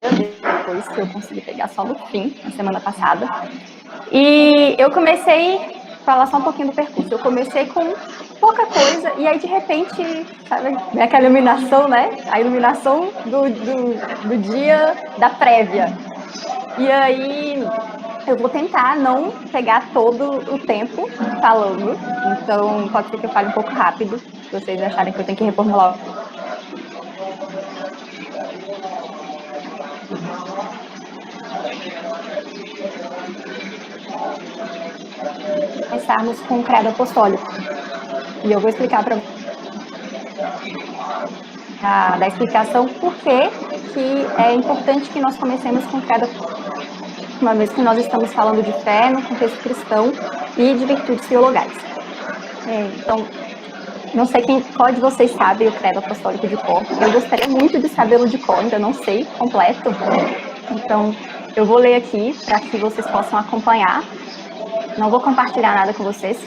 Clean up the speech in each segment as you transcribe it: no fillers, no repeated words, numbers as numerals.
depois que eu consegui pegar só no fim, na semana passada. E eu comecei a falar só um pouquinho do percurso. Eu comecei com pouca coisa, e aí de repente, sabe, aquela iluminação, né? A iluminação do dia da prévia. E aí eu vou tentar não pegar todo o tempo falando, então pode ser que eu fale um pouco rápido, se vocês acharem que eu tenho que reformular. Começarmos com o credo apostólico. E eu vou explicar para da explicação por que é importante que nós comecemos com o credo, uma vez que nós estamos falando de fé no contexto cristão e de virtudes teologais. Então, não sei qual de vocês sabe o credo apostólico de cor. Eu gostaria muito de sabê-lo de cor, ainda não sei completo. Então, eu vou ler aqui para que vocês possam acompanhar. Não vou compartilhar nada com vocês.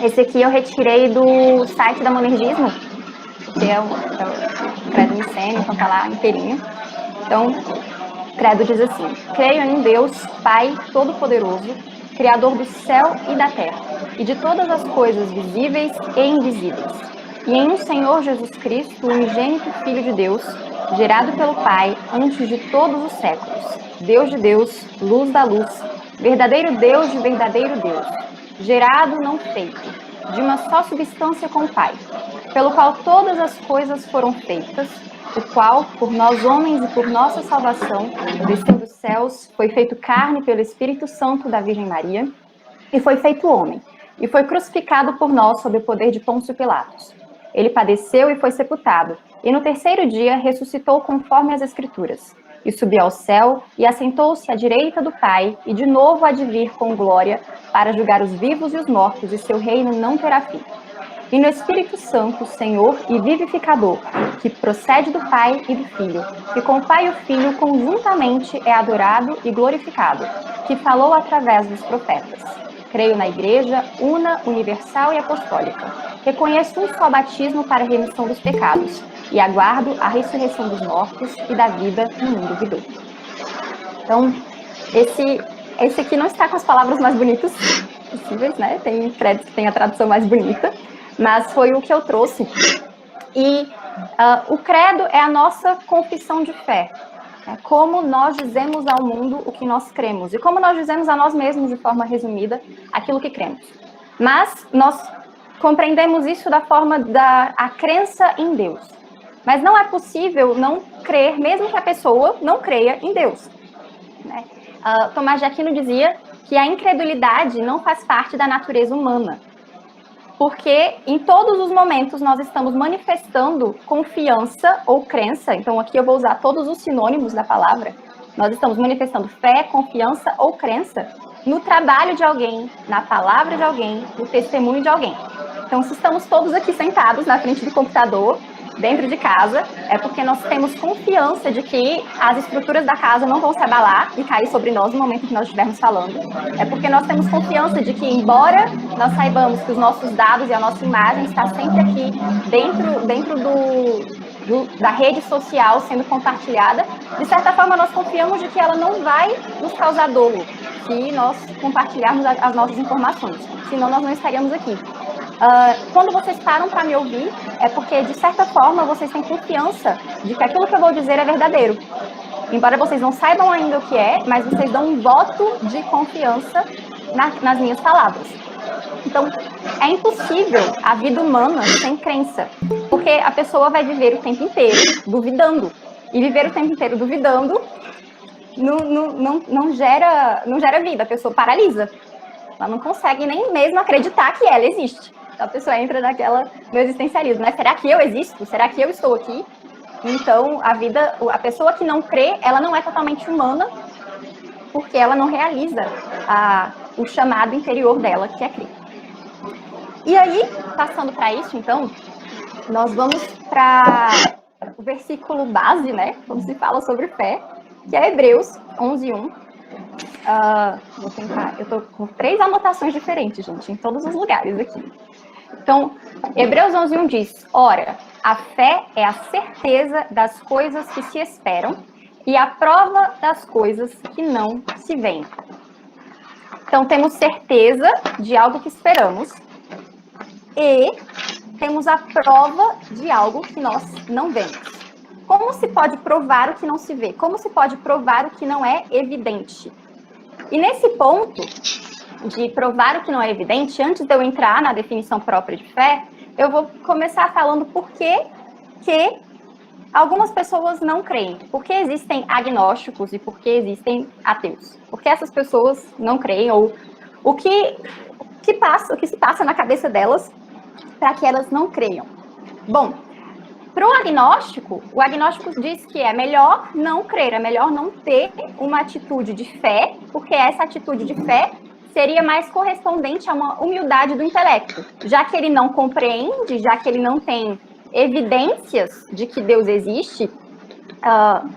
Esse aqui eu retirei do site da Monergismo, que é o credo niceno, então tá lá inteirinho. Então, o credo diz assim: creio em Deus, Pai Todo-Poderoso, Criador do céu e da terra, e de todas as coisas visíveis e invisíveis, e em um Senhor Jesus Cristo, unigênito Filho de Deus, gerado pelo Pai antes de todos os séculos, Deus de Deus, luz da luz, verdadeiro Deus de verdadeiro Deus, gerado, não feito, de uma só substância com o Pai, pelo qual todas as coisas foram feitas, o qual, por nós homens e por nossa salvação, desceu dos céus, foi feito carne pelo Espírito Santo da Virgem Maria, e foi feito homem, e foi crucificado por nós sob o poder de Pôncio Pilatos. Ele padeceu e foi sepultado, e no terceiro dia ressuscitou conforme as Escrituras, e subiu ao céu, e assentou-se à direita do Pai, e de novo há de vir com glória, para julgar os vivos e os mortos, e seu reino não terá fim. E no Espírito Santo, Senhor e vivificador, que procede do Pai e do Filho, que com o Pai e o Filho conjuntamente é adorado e glorificado, que falou através dos profetas. Creio na Igreja, una, universal e apostólica. Reconheço um só batismo para a remissão dos pecados, e aguardo a ressurreição dos mortos e da vida no mundo vindouro. Então, esse aqui não está com as palavras mais bonitas possíveis, né? Tem créditos que tem a tradução mais bonita, mas foi o que eu trouxe. E o credo é a nossa confissão de fé. Como nós dizemos ao mundo o que nós cremos. E como nós dizemos a nós mesmos, de forma resumida, aquilo que cremos. Mas nós compreendemos isso da forma da crença em Deus. Mas não é possível não crer, mesmo que a pessoa não creia em Deus. Né? Tomás de Aquino dizia que a incredulidade não faz parte da natureza humana. Porque em todos os momentos nós estamos manifestando confiança ou crença, então aqui eu vou usar todos os sinônimos da palavra, nós estamos manifestando fé, confiança ou crença no trabalho de alguém, na palavra de alguém, no testemunho de alguém. Então, se estamos todos aqui sentados na frente do computador, dentro de casa, é porque nós temos confiança de que as estruturas da casa não vão se abalar e cair sobre nós no momento que nós estivermos falando. É porque nós temos confiança de que, embora nós saibamos que os nossos dados e a nossa imagem está sempre aqui dentro da rede social sendo compartilhada, de certa forma nós confiamos de que ela não vai nos causar dolo se nós compartilharmos as nossas informações, senão nós não estaríamos aqui. Quando vocês param para me ouvir, é porque, de certa forma, vocês têm confiança de que aquilo que eu vou dizer é verdadeiro. Embora vocês não saibam ainda o que é, mas vocês dão um voto de confiança nas minhas palavras. Então, é impossível a vida humana sem crença, porque a pessoa vai viver o tempo inteiro duvidando. E viver o tempo inteiro duvidando não gera vida, a pessoa paralisa. Ela não consegue nem mesmo acreditar que ela existe. Então a pessoa entra no existencialismo, né? Será que eu existo? Será que eu estou aqui? Então a pessoa que não crê, ela não é totalmente humana, porque ela não realiza o chamado interior dela, que é crer. E aí, passando para isso, então, nós vamos para o versículo base, né? Quando se fala sobre fé, que é Hebreus 11:1. Vou tentar, eu tô com 3 anotações diferentes, gente, em todos os lugares aqui. Então, Hebreus 11:1 diz: ora, a fé é a certeza das coisas que se esperam e a prova das coisas que não se veem. Então, temos certeza de algo que esperamos e temos a prova de algo que nós não vemos. Como se pode provar o que não se vê? Como se pode provar o que não é evidente? E nesse ponto de provar o que não é evidente, antes de eu entrar na definição própria de fé, eu vou começar falando por que algumas pessoas não creem. Por que existem agnósticos e por que existem ateus? Por que essas pessoas não creem? Ou o que se passa na cabeça delas para que elas não creiam? Bom, para o agnóstico diz que é melhor não crer, é melhor não ter uma atitude de fé, porque essa atitude de fé seria mais correspondente a uma humildade do intelecto, já que ele não compreende, já que ele não tem evidências de que Deus existe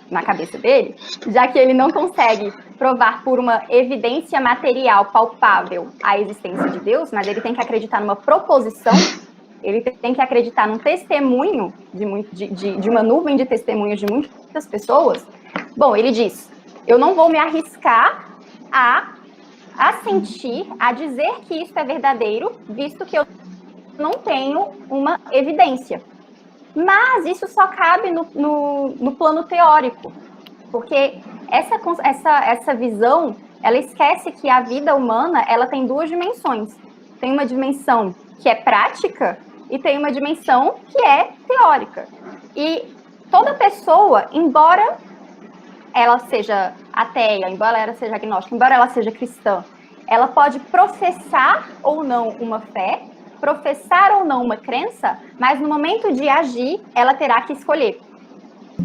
na cabeça dele, já que ele não consegue provar por uma evidência material palpável a existência de Deus, mas ele tem que acreditar numa proposição, ele tem que acreditar num testemunho de uma nuvem de testemunhos de muitas pessoas. Bom, ele diz, eu não vou me arriscar a sentir, a dizer que isso é verdadeiro, visto que eu não tenho uma evidência. Mas isso só cabe no plano teórico, porque essa visão, ela esquece que a vida humana, ela tem duas dimensões. Tem uma dimensão que é prática e tem uma dimensão que é teórica. E toda pessoa, embora ela seja ateia, embora ela seja agnóstica, embora ela seja cristã, ela pode professar ou não uma fé, professar ou não uma crença, mas no momento de agir, ela terá que escolher.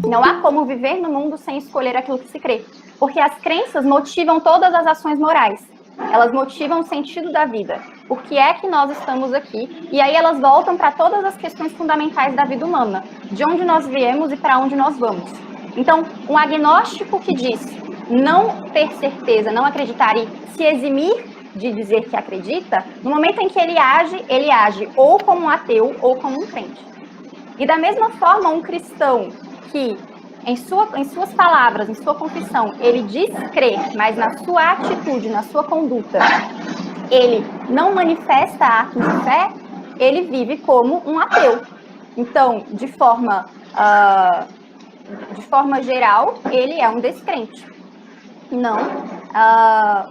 Não há como viver no mundo sem escolher aquilo que se crê, porque as crenças motivam todas as ações morais, elas motivam o sentido da vida, por que é que nós estamos aqui, e aí elas voltam para todas as questões fundamentais da vida humana, de onde nós viemos e para onde nós vamos. Então, um agnóstico que diz não ter certeza, não acreditar e se eximir de dizer que acredita, no momento em que ele age ou como um ateu ou como um crente. E da mesma forma, um cristão que, em suas palavras, em sua confissão, ele diz crer, mas na sua atitude, na sua conduta, ele não manifesta atos de fé, ele vive como um ateu. Então, de forma geral, ele é um descrente. Não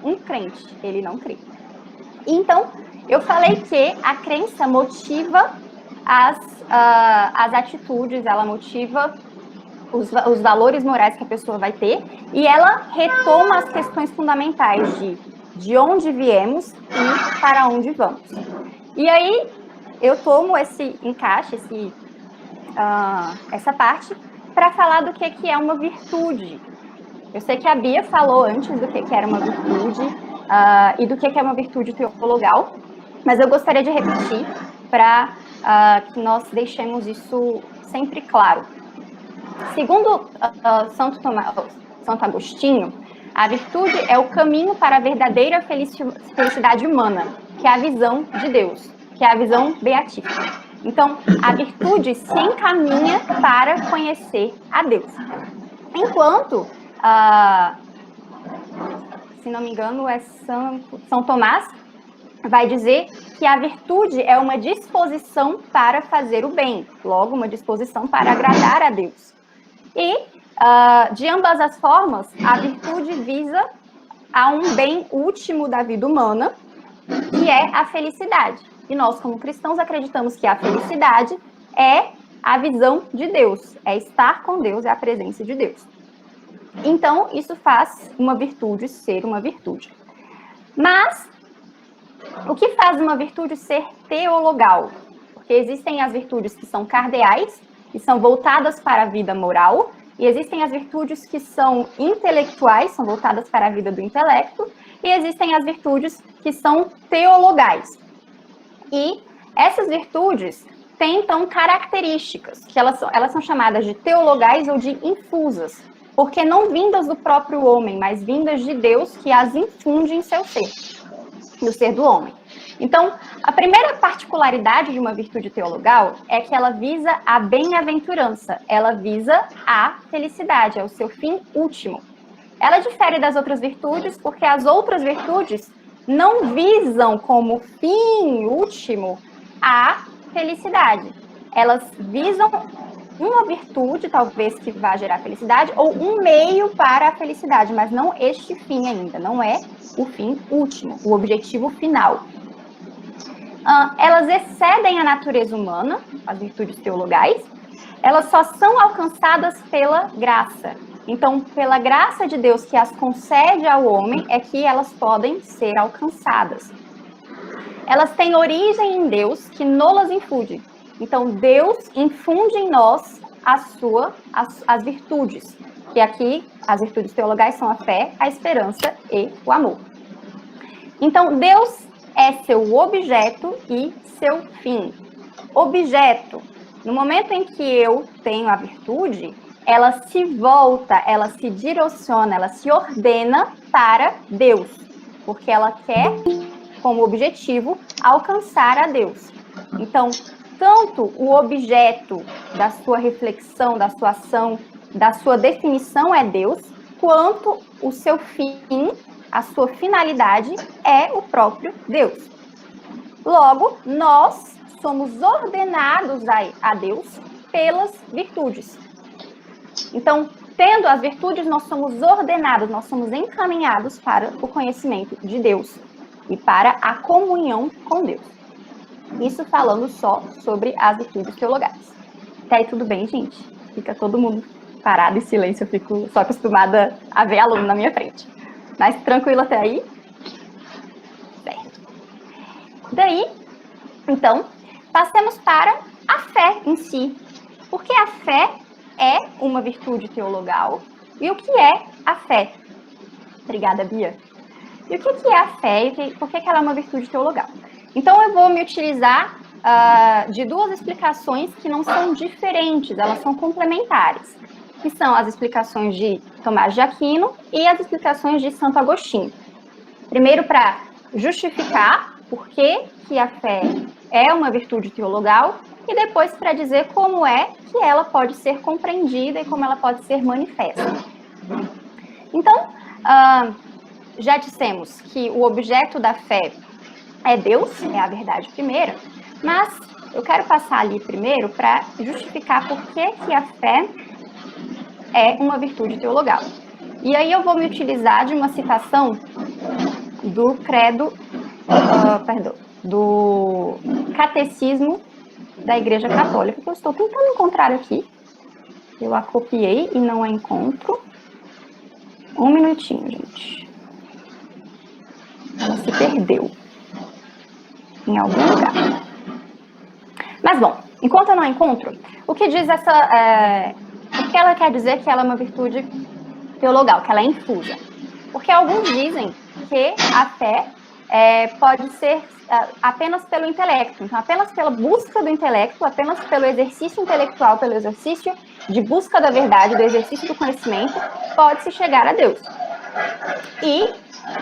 um crente, ele não crê. Então, eu falei que a crença motiva as atitudes, ela motiva os valores morais que a pessoa vai ter, e ela retoma as questões fundamentais de onde viemos e para onde vamos. E aí, eu tomo esse encaixe, essa parte, para falar do que é uma virtude. Eu sei que a Bia falou antes do que era uma virtude e do que é uma virtude teologal, mas eu gostaria de repetir para que nós deixemos isso sempre claro. Segundo Santo Agostinho, a virtude é o caminho para a verdadeira felicidade humana, que é a visão de Deus, que é a visão beatífica. Então, a virtude se encaminha para conhecer a Deus. Enquanto se não me engano, é São Tomás, vai dizer que a virtude é uma disposição para fazer o bem, logo, uma disposição para agradar a Deus. E, de ambas as formas, a virtude visa a um bem último da vida humana, que é a felicidade. E nós, como cristãos, acreditamos que a felicidade é a visão de Deus, é estar com Deus, é a presença de Deus. Então, isso faz uma virtude ser uma virtude. Mas, o que faz uma virtude ser teologal? Porque existem as virtudes que são cardeais, que são voltadas para a vida moral, e existem as virtudes que são intelectuais, são voltadas para a vida do intelecto, e existem as virtudes que são teologais. E essas virtudes têm, então, características, que elas são chamadas de teologais ou de infusas, porque não vindas do próprio homem, mas vindas de Deus que as infunde em seu ser, no ser do homem. Então, a primeira particularidade de uma virtude teologal é que ela visa a bem-aventurança, ela visa a felicidade, é o seu fim último. Ela difere das outras virtudes porque as outras virtudes não visam como fim último a felicidade. Elas visam uma virtude, talvez, que vá gerar felicidade, ou um meio para a felicidade, mas não este fim ainda, não é o fim último, o objetivo final. Elas excedem a natureza humana, as virtudes teologais, elas só são alcançadas pela graça. Então, pela graça de Deus que as concede ao homem, é que elas podem ser alcançadas. Elas têm origem em Deus, que nolas infunde. Então, Deus infunde em nós as virtudes, que aqui as virtudes teologais são a fé, a esperança e o amor. Então, Deus é seu objeto e seu fim. Objeto, no momento em que eu tenho a virtude, ela se volta, ela se direciona, ela se ordena para Deus, porque ela quer, como objetivo, alcançar a Deus. Então, tanto o objeto da sua reflexão, da sua ação, da sua definição é Deus, quanto o seu fim, a sua finalidade é o próprio Deus. Logo, nós somos ordenados a Deus pelas virtudes. Então, tendo as virtudes, nós somos ordenados, nós somos encaminhados para o conhecimento de Deus e para a comunhão com Deus. Isso falando só sobre as virtudes teologais. Até aí tudo bem, gente? Fica todo mundo parado em silêncio, eu fico só acostumada a ver aluno na minha frente. Mas tranquilo até aí? Certo. Daí, então, passemos para a fé em si. Porque a fé é uma virtude teologal. E o que é a fé? Obrigada, Bia. E o que é a fé e por que ela é uma virtude teologal? Então, eu vou me utilizar de duas explicações que não são diferentes, elas são complementares, que são as explicações de Tomás de Aquino e as explicações de Santo Agostinho. Primeiro, para justificar por que a fé é uma virtude teologal, e depois para dizer como é que ela pode ser compreendida e como ela pode ser manifesta. Então, já dissemos que o objeto da fé é Deus, é a verdade primeira, mas eu quero passar ali primeiro para justificar por que a fé é uma virtude teologal. E aí eu vou me utilizar de uma citação do credo, do Catecismo da Igreja Católica, que eu estou tentando encontrar aqui. Eu a copiei e não a encontro. Um minutinho, gente. Ela se perdeu em algum lugar. Mas, bom, enquanto eu não encontro, o que diz essa... o que ela quer dizer que ela é uma virtude teologal, que ela é infusa? Porque alguns dizem que a fé pode ser apenas pelo intelecto. Então, apenas pela busca do intelecto, apenas pelo exercício intelectual, pelo exercício de busca da verdade, do exercício do conhecimento, pode-se chegar a Deus. E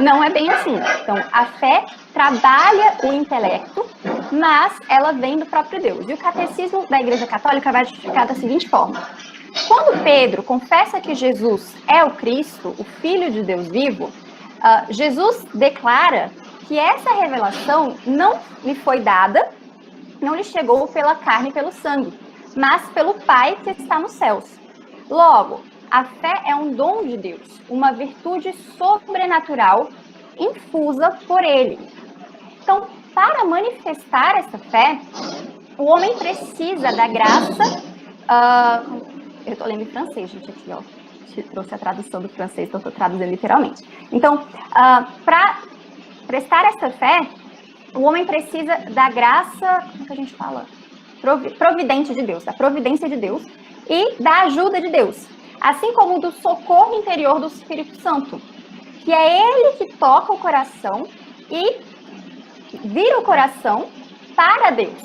não é bem assim. Então, a fé trabalha o intelecto, mas ela vem do próprio Deus. E o Catecismo da Igreja Católica vai justificar da seguinte forma. Quando Pedro confessa que Jesus é o Cristo, o Filho de Deus vivo, Jesus declara que essa revelação não lhe foi dada, não lhe chegou pela carne e pelo sangue, mas pelo Pai que está nos céus. Logo, a fé é um dom de Deus, uma virtude sobrenatural infusa por Ele. Então, para manifestar essa fé, o homem precisa da graça... eu estou lendo em francês, gente, aqui, ó. Trouxe a tradução do francês, então estou traduzindo literalmente. Então, para prestar essa fé, o homem precisa da graça, como que a gente fala? Providente de Deus, da providência de Deus e da ajuda de Deus. Assim como do socorro interior do Espírito Santo, que é ele que toca o coração e vira o coração para Deus.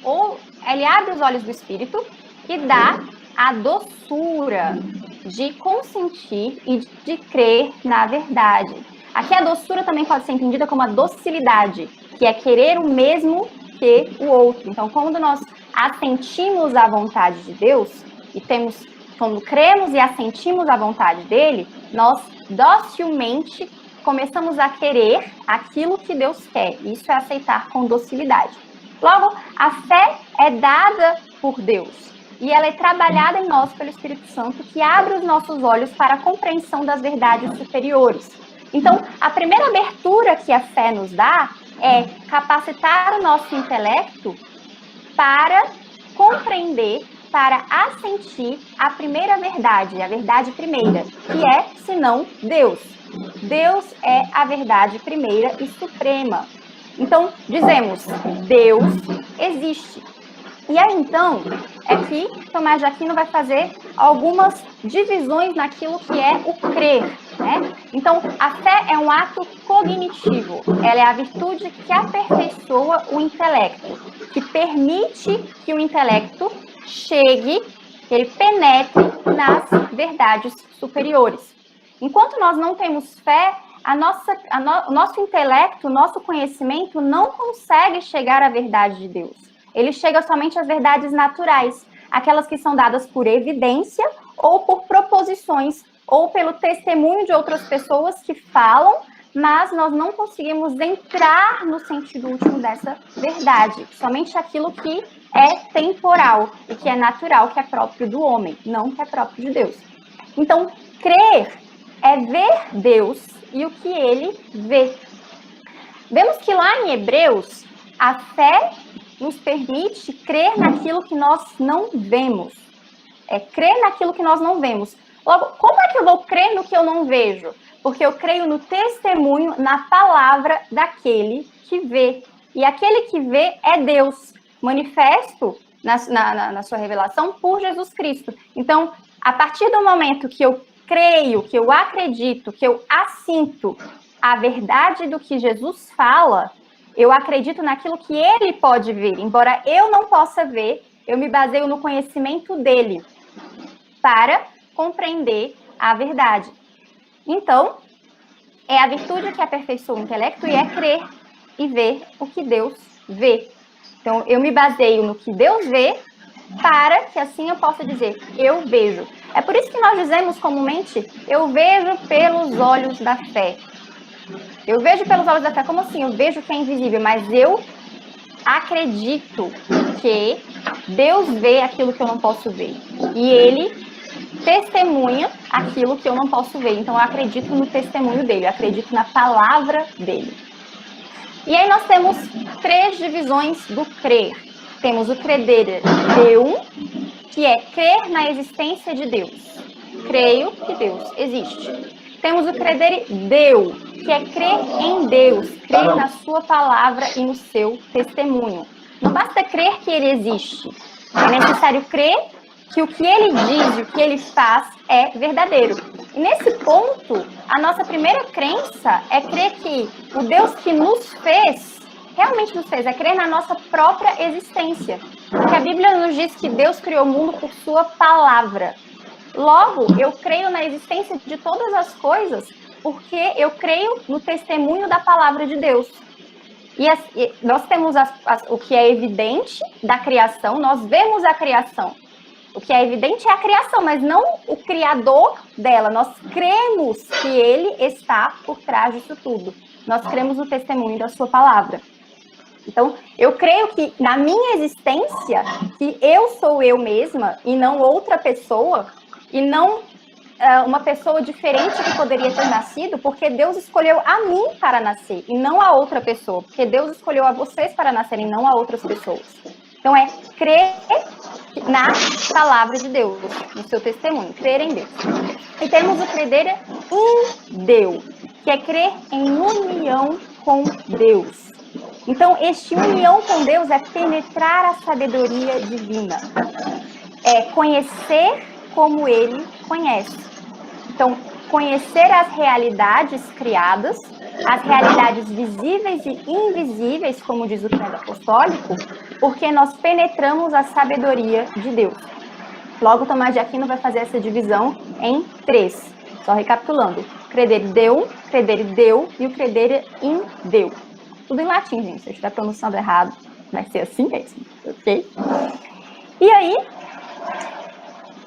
Ou ele abre os olhos do Espírito e dá a doçura de consentir e de crer na verdade. Aqui a doçura também pode ser entendida como a docilidade, que é querer o mesmo que o outro. Então, quando nós assentimos à vontade de Deus, quando cremos e assentimos à vontade dele, nós docilmente começamos a querer aquilo que Deus quer. Isso é aceitar com docilidade. Logo, a fé é dada por Deus e ela é trabalhada em nós pelo Espírito Santo, que abre os nossos olhos para a compreensão das verdades superiores. Então, a primeira abertura que a fé nos dá é capacitar o nosso intelecto para compreender, para assentir a primeira verdade, a verdade primeira, que é, senão, Deus. Deus é a verdade primeira e suprema. Então, dizemos, Deus existe. E aí, então, é que Tomás de Aquino vai fazer algumas divisões naquilo que é o crer, né? Então, a fé é um ato cognitivo. Ela é a virtude que aperfeiçoa o intelecto, que permite que o intelecto chegue, que ele penetre nas verdades superiores. Enquanto nós não temos fé, o nosso intelecto, o nosso conhecimento não consegue chegar à verdade de Deus. Ele chega somente às verdades naturais, aquelas que são dadas por evidência ou por proposições ou pelo testemunho de outras pessoas que falam, mas nós não conseguimos entrar no sentido último dessa verdade, somente aquilo que é temporal e que é natural, que é próprio do homem, não que é próprio de Deus. Então, crer é ver Deus e o que ele vê. Vemos que lá em Hebreus, a fé nos permite crer naquilo que nós não vemos. É crer naquilo que nós não vemos. Logo, como é que eu vou crer no que eu não vejo? Porque eu creio no testemunho, na palavra daquele que vê. E aquele que vê é Deus, manifesto na sua revelação por Jesus Cristo. Então, a partir do momento que eu creio, que eu acredito, que eu assinto a verdade do que Jesus fala, eu acredito naquilo que ele pode ver. Embora eu não possa ver, eu me baseio no conhecimento dele para compreender a verdade. Então, é a virtude que aperfeiçoa o intelecto e é crer e ver o que Deus vê. Então, eu me baseio no que Deus vê para que assim eu possa dizer, eu vejo. É por isso que nós dizemos comumente, eu vejo pelos olhos da fé. Eu vejo pelos olhos da fé, como assim? Eu vejo que é invisível, mas eu acredito que Deus vê aquilo que eu não posso ver. E ele testemunha aquilo que eu não posso ver. Então, eu acredito no testemunho dele, eu acredito na palavra dele. E aí nós temos 3 divisões do crer. Temos o credere Deum, que é crer na existência de Deus. Creio que Deus existe. Temos o credere Deu, que é crer em Deus, crer na sua palavra e no seu testemunho. Não basta crer que ele existe. É necessário crer que o que ele diz e o que ele faz é verdadeiro. E nesse ponto, a nossa primeira crença é crer que o Deus que nos fez, realmente nos fez, é crer na nossa própria existência. Porque a Bíblia nos diz que Deus criou o mundo por sua palavra. Logo, eu creio na existência de todas as coisas porque eu creio no testemunho da palavra de Deus. E nós temos o que é evidente da criação, nós vemos a criação. O que é evidente é a criação, mas não o criador dela. Nós cremos que ele está por trás disso tudo. Nós cremos no testemunho da sua palavra. Então, eu creio que na minha existência, que eu sou eu mesma e não outra pessoa, e não uma pessoa diferente que poderia ter nascido, porque Deus escolheu a mim para nascer e não a outra pessoa, porque Deus escolheu a vocês para nascerem, não a outras pessoas. Então, é crer na palavra de Deus, no seu testemunho, crer em Deus. E temos o credere in Deus, que é crer em união com Deus. Então, este união com Deus é penetrar a sabedoria divina, é conhecer como ele conhece. Então, conhecer as realidades criadas, as realidades visíveis e invisíveis, como diz o credo apostólico, porque nós penetramos a sabedoria de Deus. Logo, Tomás de Aquino vai fazer essa divisão em 3. Só recapitulando. Credere Deum, credere Deu e o credere in Deu. tudo em latim, gente. Se eu estiver pronunciando errado, vai ser assim mesmo, ok? E aí,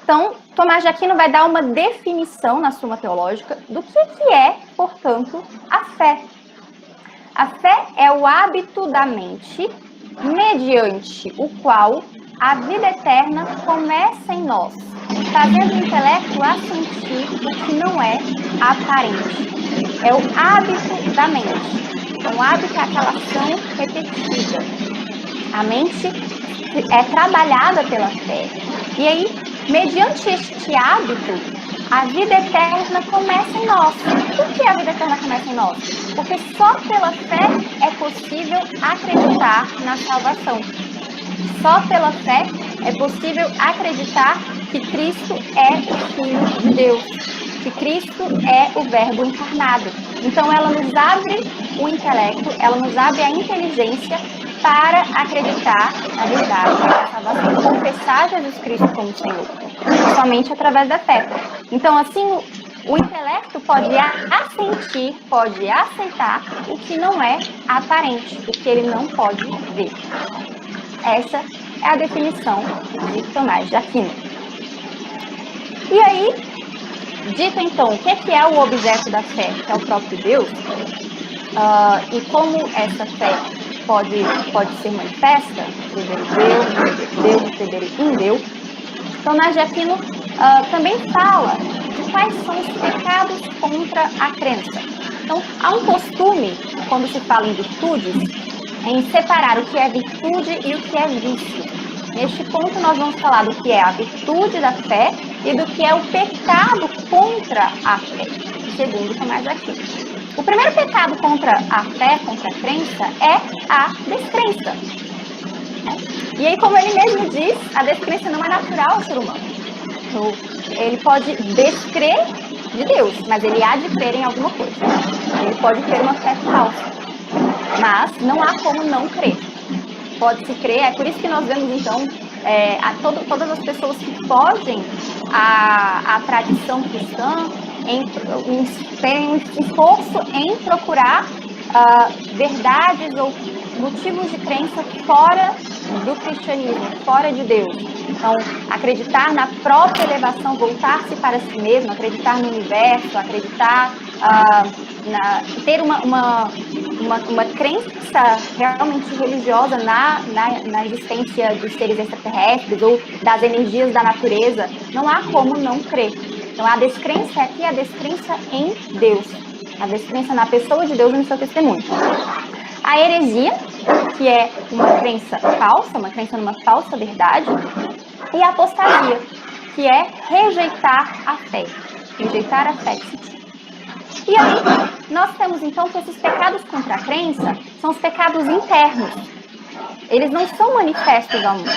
então, Tomás de Aquino vai dar uma definição na Suma Teológica do que é, portanto, a fé. A fé é o hábito da mente, mediante o qual a vida eterna começa em nós, fazendo o intelecto assentir o que não é aparente. É o hábito da mente. Então, o hábito é aquela ação repetida. A mente é trabalhada pela fé. E aí, mediante este hábito, a vida eterna começa em nós. Por que a vida eterna começa em nós? Porque só pela fé é possível acreditar na salvação. Só pela fé é possível acreditar que Cristo é o Filho de Deus, que Cristo é o Verbo encarnado. Então, ela nos abre o intelecto, ela nos abre a inteligência para acreditar na verdade da salvação, confessar Jesus Cristo como Senhor, somente através da fé. Então, assim, o intelecto pode assentir, pode aceitar o que não é aparente, o que ele não pode ver. Essa é a definição de Tomás de Aquino. E aí, dito então o que é o objeto da fé, que é o próprio Deus, e como essa fé pode ser manifesta, crer em Deus, Tomás de Aquino também fala de quais são os pecados contra a crença. Então, há um costume, quando se fala em virtudes, em separar o que é virtude e o que é vício. Neste ponto, nós vamos falar do que é a virtude da fé e do que é o pecado contra a fé, segundo Tomás de Aquino. O primeiro pecado contra a fé, contra a crença, é a descrença. E aí, como ele mesmo diz, a descrença não é natural ao ser humano. Ele pode descrer de Deus, mas ele há de crer em alguma coisa. Ele pode ter uma fé falsa, mas não há como não crer. Pode-se crer, é por isso que nós vemos, então, todas as pessoas que fogem à tradição cristã têm um esforço em procurar verdades ou motivos de crença fora do cristianismo, fora de Deus. Então, acreditar na própria elevação, voltar-se para si mesmo, acreditar no universo, acreditar ter uma crença realmente religiosa na existência dos seres extraterrestres ou das energias da natureza, não há como não crer. Então, a descrença aqui é a descrença em Deus, a descrença na pessoa de Deus e no seu testemunho. A heresia, que é uma crença falsa, uma crença numa falsa verdade, e a apostasia, que é rejeitar a fé que se tinha. E aí, nós temos então que esses pecados contra a crença são os pecados internos. Eles não são manifestos ao mundo,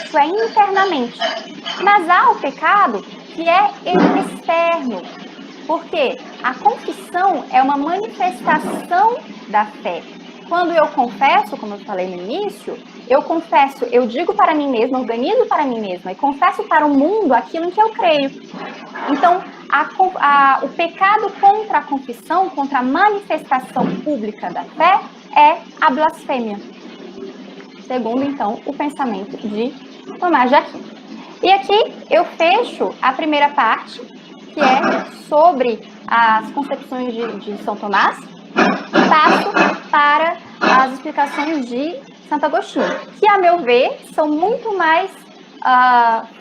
isso é internamente. Mas há o pecado que é externo, porque a confissão é uma manifestação da fé. Quando eu confesso, como eu falei no início, eu confesso, eu digo para mim mesma, organizo para mim mesma e confesso para o mundo aquilo em que eu creio. Então, o pecado contra a confissão, contra a manifestação pública da fé, é a blasfêmia. Segundo, então, o pensamento de Tomás de Aquino. E aqui eu fecho a primeira parte, que é sobre as concepções de São Tomás, e passo para as explicações de Santo Agostinho, que, a meu ver, são muito mais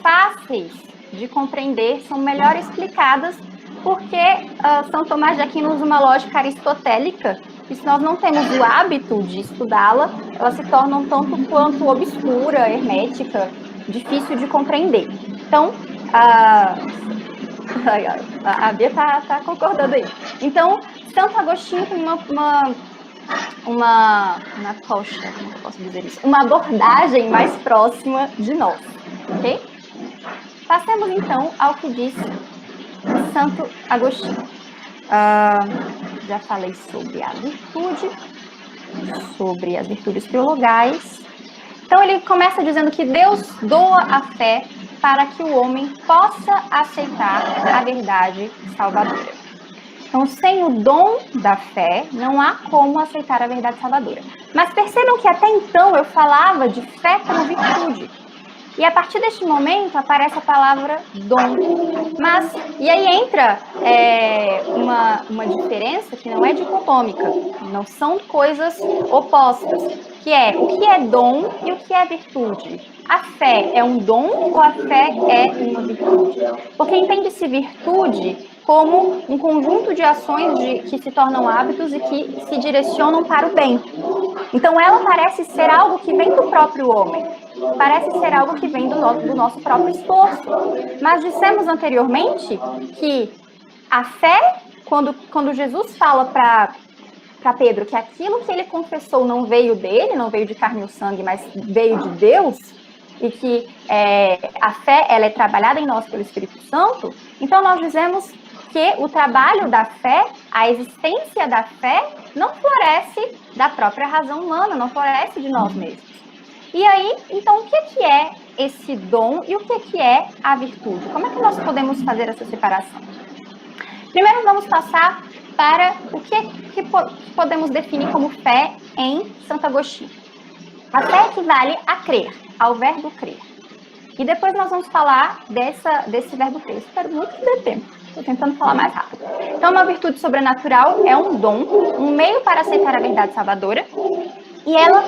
fáceis de compreender, são melhor explicadas, porque São Tomás de Aquino usa uma lógica aristotélica, e se nós não temos o hábito de estudá-la, ela se torna um tanto quanto obscura, hermética, difícil de compreender. Então, a Bia tá concordando aí. Então, Santo Agostinho tem como eu posso dizer isso? Uma abordagem mais próxima de nós, ok? Passemos, então, ao que diz Santo Agostinho. Já falei sobre a virtude, sobre as virtudes teologais. Então, ele começa dizendo que Deus doa a fé para que o homem possa aceitar a verdade salvadora. Então, sem o dom da fé, não há como aceitar a verdade salvadora. Mas percebam que até então eu falava de fé como virtude. E a partir deste momento aparece a palavra dom. E aí entra uma diferença que não é dicotômica, não são coisas opostas, que é o que é dom e o que é virtude. A fé é um dom ou a fé é uma virtude? Porque entende-se virtude como um conjunto de ações que se tornam hábitos e que se direcionam para o bem. Então, ela parece ser algo que vem do próprio homem, parece ser algo que vem do nosso próprio esforço. Mas dissemos anteriormente que a fé, quando Jesus fala para Pedro que aquilo que ele confessou não veio dele, não veio de carne e sangue, mas veio de Deus, e que a fé ela é trabalhada em nós pelo Espírito Santo, então nós dizemos que o trabalho da fé, a existência da fé, não floresce da própria razão humana, não floresce de nós mesmos. E aí, então, o que é esse dom e o que é a virtude? Como é que nós podemos fazer essa separação? Primeiro, vamos passar para o que podemos definir como fé em Santo Agostinho. A fé equivale a crer, ao verbo crer. E depois nós vamos falar desse verbo crer. Espero muito que dê tempo. Estou tentando falar mais rápido. Então, uma virtude sobrenatural é um dom, um meio para aceitar a verdade salvadora. E ela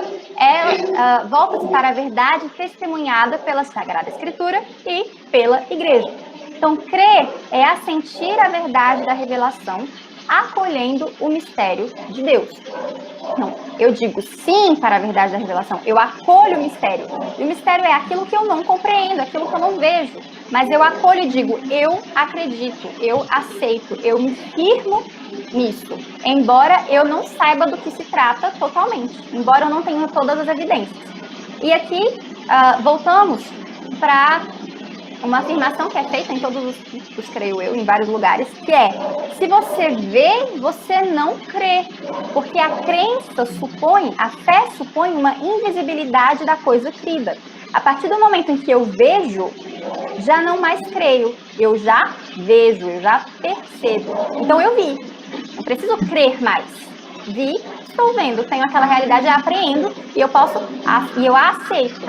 volta-se para a verdade testemunhada pela Sagrada Escritura e pela Igreja. Então, crer é assentir a verdade da revelação, acolhendo o mistério de Deus. Não, eu digo sim para a verdade da revelação, eu acolho o mistério. E o mistério é aquilo que eu não compreendo, aquilo que eu não vejo. Mas eu acolho e digo, eu acredito, eu aceito, eu me firmo nisso. Embora eu não saiba do que se trata totalmente, embora eu não tenha todas as evidências. E aqui, voltamos para uma afirmação que é feita em todos os cultos, creio eu, em vários lugares, que é, se você vê, você não crê, porque a crença a fé supõe uma invisibilidade da coisa crida. A partir do momento em que eu vejo, já não mais creio, eu já vejo, eu já percebo. Então eu vi, não preciso crer mais. Vi, estou vendo, tenho aquela realidade, eu apreendo e eu a aceito.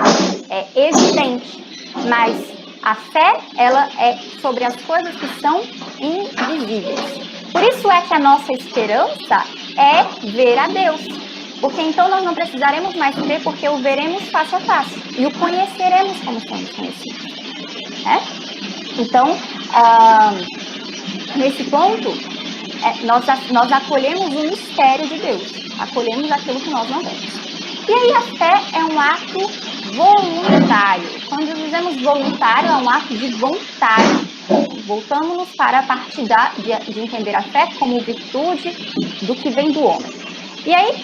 É evidente, mas a fé, ela é sobre as coisas que são invisíveis. Por isso é que a nossa esperança é ver a Deus. Porque então nós não precisaremos mais crer, porque o veremos face a face. E o conheceremos como somos conhecidos. Então, nesse ponto, nós acolhemos o mistério de Deus. Acolhemos aquilo que nós não vemos. E aí a fé é um ato voluntário. Quando dizemos voluntário, é um ato de vontade. Voltamos para a parte de entender a fé como virtude do que vem do homem. E aí,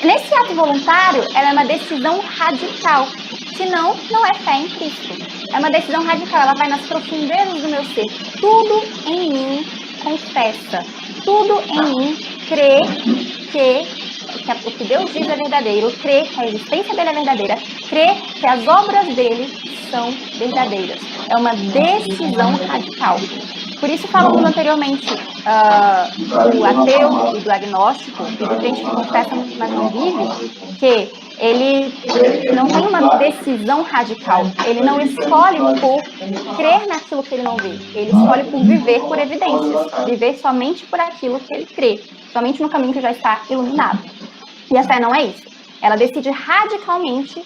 nesse ato voluntário, ela é uma decisão radical. Senão, não é fé em Cristo. É uma decisão radical, ela vai nas profundezas do meu ser. Tudo em mim confessa. Tudo em mim crê que o que Deus diz é verdadeiro, crê que a existência dele é verdadeira, crê que as obras dele são verdadeiras. É uma decisão radical. Por isso, falando anteriormente do ateu e do agnóstico, e do crente que confessa, mas não vive, que ele não tem uma decisão radical, ele não escolhe por crer naquilo que ele não vê, ele escolhe por viver por evidências, viver somente por aquilo que ele crê, somente no caminho que já está iluminado. E a fé não é isso. Ela decide radicalmente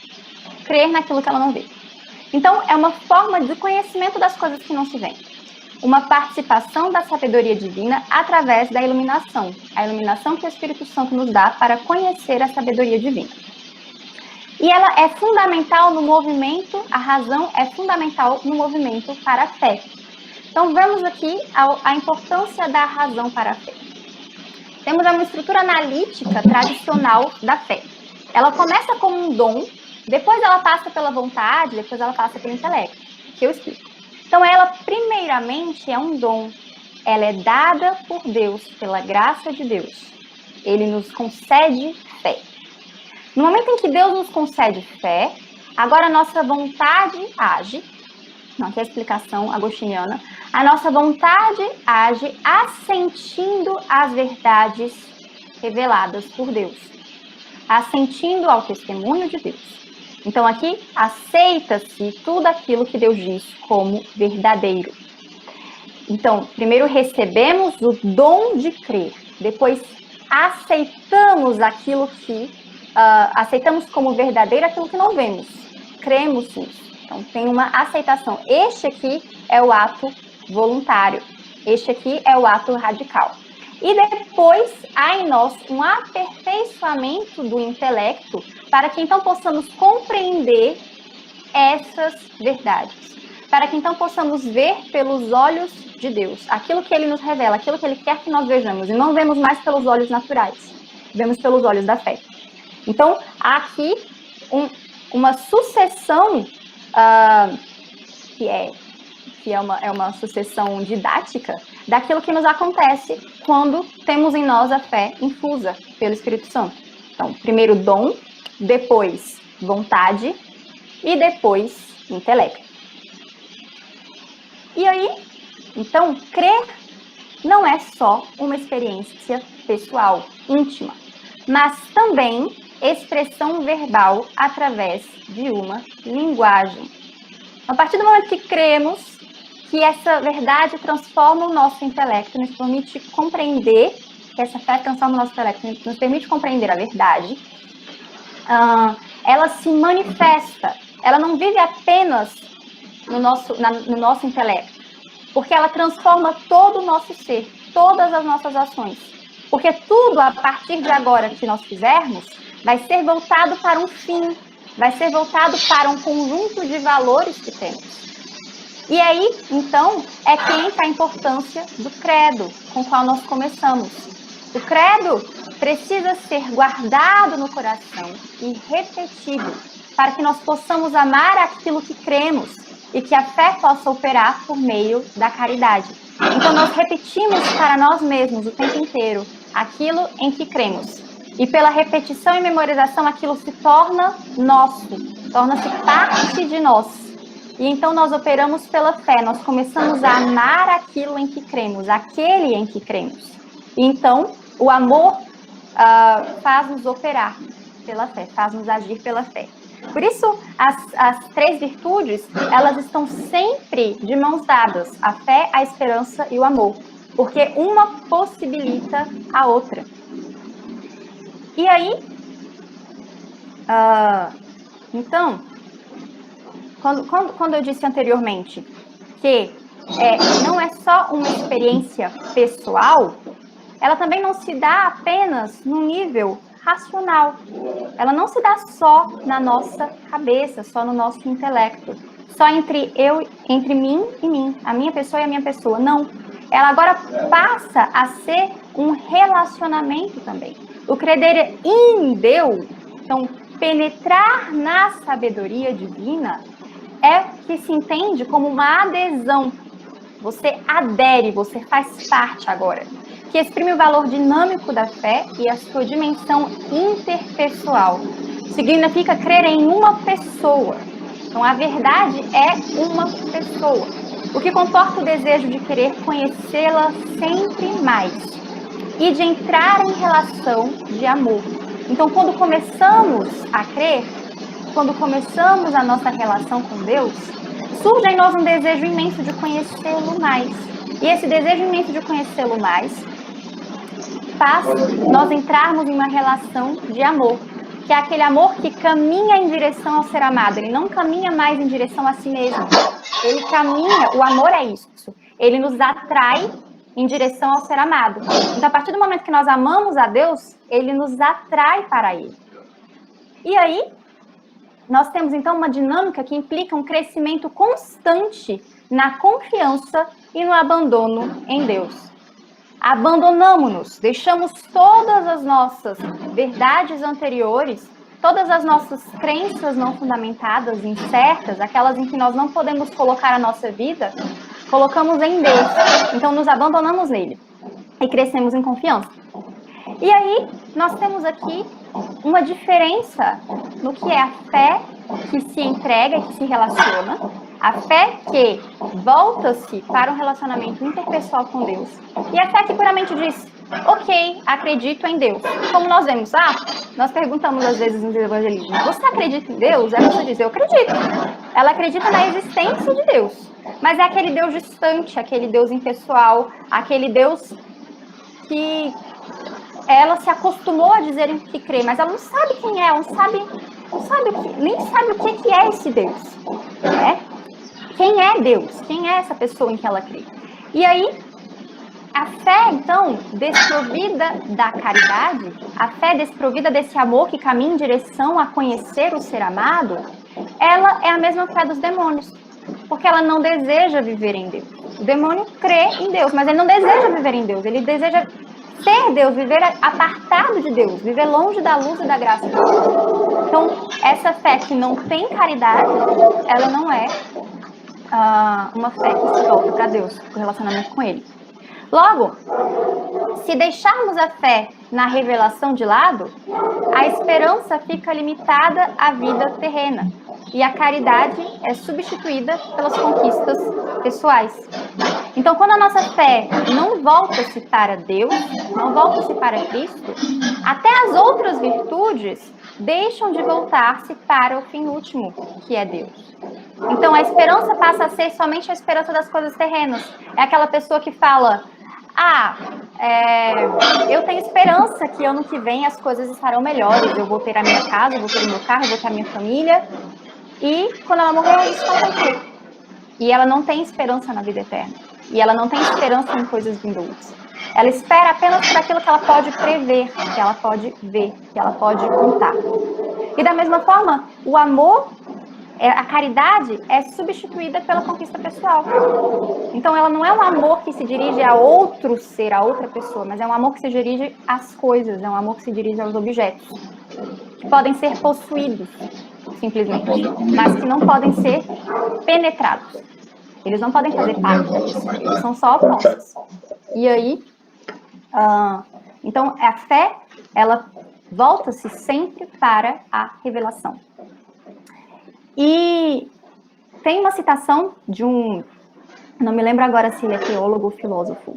crer naquilo que ela não vê. Então, é uma forma de conhecimento das coisas que não se veem. Uma participação da sabedoria divina através da iluminação. A iluminação que o Espírito Santo nos dá para conhecer a sabedoria divina. E ela é fundamental no movimento, a razão é fundamental no movimento para a fé. Então, vemos aqui a importância da razão para a fé. Temos uma estrutura analítica tradicional da fé. Ela começa como um dom, depois ela passa pela vontade, depois ela passa pelo intelecto, que eu explico. Então, ela, primeiramente, é um dom. Ela é dada por Deus, pela graça de Deus. Ele nos concede fé. No momento em que Deus nos concede fé, agora a nossa vontade age Não, aqui é a explicação agostiniana. A nossa vontade age assentindo às verdades reveladas por Deus, assentindo ao testemunho de Deus. Então, aqui, aceita-se tudo aquilo que Deus diz como verdadeiro. Então, primeiro recebemos o dom de crer, depois aceitamos aquilo que, aceitamos como verdadeiro aquilo que não vemos, cremos nisso. Então, tem uma aceitação. Este aqui é o ato voluntário, este aqui é o ato radical. E depois há em nós um aperfeiçoamento do intelecto para que então possamos compreender essas verdades, para que então possamos ver pelos olhos de Deus, aquilo que Ele nos revela, aquilo que Ele quer que nós vejamos, e não vemos mais pelos olhos naturais, vemos pelos olhos da fé. Então, há aqui uma sucessão que é uma sucessão didática daquilo que nos acontece quando temos em nós a fé infusa pelo Espírito Santo. Então, primeiro dom, depois vontade e depois intelecto. E aí, então, crer não é só uma experiência pessoal, íntima, mas também expressão verbal através de uma linguagem. A partir do momento que cremos que essa verdade transforma o nosso intelecto, nos permite compreender, que essa fé transforma o nosso intelecto, nos permite compreender a verdade, ela se manifesta, ela não vive apenas no nosso intelecto, porque ela transforma todo o nosso ser, todas as nossas ações. Porque tudo, a partir de agora que nós fizermos, vai ser voltado para um fim, vai ser voltado para um conjunto de valores que temos. E aí, então, é que entra a importância do credo com o qual nós começamos. O credo precisa ser guardado no coração e repetido, para que nós possamos amar aquilo que cremos e que a fé possa operar por meio da caridade. Então, nós repetimos para nós mesmos o tempo inteiro aquilo em que cremos. E pela repetição e memorização, aquilo se torna nosso, torna-se parte de nós. E então nós operamos pela fé, nós começamos a amar aquilo em que cremos, aquele em que cremos. E então, o amor faz-nos operar pela fé, faz-nos agir pela fé. Por isso, as três virtudes, elas estão sempre de mãos dadas, a fé, a esperança e o amor, porque uma possibilita a outra. E aí, então, quando eu disse anteriormente que não é só uma experiência pessoal, ela também não se dá apenas no nível racional. Ela não se dá só na nossa cabeça, só no nosso intelecto, só entre mim e mim, a minha pessoa e a minha pessoa. Não. Ela agora passa a ser um relacionamento também. O crer em Deus, então, penetrar na sabedoria divina, é que se entende como uma adesão. Você adere, você faz parte agora, que exprime o valor dinâmico da fé e a sua dimensão interpessoal. Significa crer em uma pessoa. Então, a verdade é uma pessoa, o que comporta o desejo de querer conhecê-la sempre mais e de entrar em relação de amor. Então, quando começamos a crer, quando começamos a nossa relação com Deus, surge em nós um desejo imenso de conhecê-lo mais. E esse desejo imenso de conhecê-lo mais faz nós entrarmos em uma relação de amor, que é aquele amor que caminha em direção ao ser amado. Ele não caminha mais em direção a si mesmo. Ele caminha, o amor é isso. Ele nos atrai em direção ao ser amado. Então, a partir do momento que nós amamos a Deus, ele nos atrai para ele. E aí, nós temos, então, uma dinâmica que implica um crescimento constante na confiança e no abandono em Deus. Abandonamos-nos, deixamos todas as nossas verdades anteriores, todas as nossas crenças não fundamentadas, incertas, aquelas em que nós não podemos colocar a nossa vida, colocamos em Deus. Então, nos abandonamos nele e crescemos em confiança. E aí, nós temos aqui uma diferença no que é a fé que se entrega, que se relaciona, a fé que volta-se para um relacionamento interpessoal com Deus, e a fé que puramente diz, ok, acredito em Deus. Como nós vemos, nós perguntamos às vezes nos evangelismos, você acredita em Deus? Aí você diz, eu acredito. Ela acredita na existência de Deus, mas é aquele Deus distante, aquele Deus impessoal, aquele Deus que ela se acostumou a dizer que crê, mas ela não sabe quem é, nem sabe o que é esse Deus, né? Quem é Deus? Quem é essa pessoa em que ela crê? E aí, a fé, então, desprovida da caridade, a fé desprovida desse amor que caminha em direção a conhecer o ser amado, ela é a mesma fé dos demônios, porque ela não deseja viver em Deus. O demônio crê em Deus, mas ele não deseja viver em Deus, ele deseja ser Deus, viver apartado de Deus, viver longe da luz e da graça de Deus. Então, essa fé que não tem caridade, ela não é uma fé que se volta para Deus, o relacionamento com Ele. Logo, se deixarmos a fé na revelação de lado, a esperança fica limitada à vida terrena e a caridade é substituída pelas conquistas pessoais. Então, quando a nossa fé não volta-se para Deus, não volta-se para Cristo, até as outras virtudes deixam de voltar-se para o fim último, que é Deus. Então, a esperança passa a ser somente a esperança das coisas terrenas. É aquela pessoa que fala, eu tenho esperança que ano que vem as coisas estarão melhores, eu vou ter a minha casa, eu vou ter o meu carro, eu vou ter a minha família, e quando ela morrer, isso não vai ter. E ela não tem esperança na vida eterna. E ela não tem esperança em coisas vindouras. Ela espera apenas por aquilo que ela pode prever, que ela pode ver, que ela pode contar. E da mesma forma, o amor, a caridade é substituída pela conquista pessoal. Então, ela não é um amor que se dirige a outro ser, a outra pessoa, mas é um amor que se dirige às coisas, é um amor que se dirige aos objetos, que podem ser possuídos, simplesmente, mas que não podem ser penetrados. Eles não podem fazer parte da pessoa, eles são só posses. E aí, então, a fé, ela volta-se sempre para a revelação. E tem uma citação de não me lembro agora se ele é teólogo ou filósofo.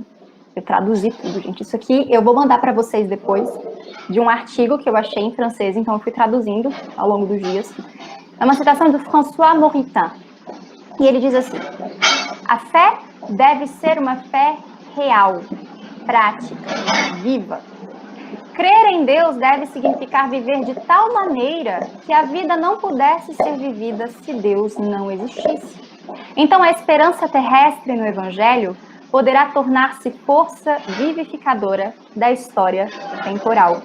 Eu traduzi tudo, gente. Isso aqui eu vou mandar para vocês depois, de um artigo que eu achei em francês, então eu fui traduzindo ao longo dos dias. É uma citação do François Moritin. E ele diz assim, a fé deve ser uma fé real, prática, viva. Crer em Deus deve significar viver de tal maneira que a vida não pudesse ser vivida se Deus não existisse. Então, a esperança terrestre no Evangelho poderá tornar-se força vivificadora da história temporal.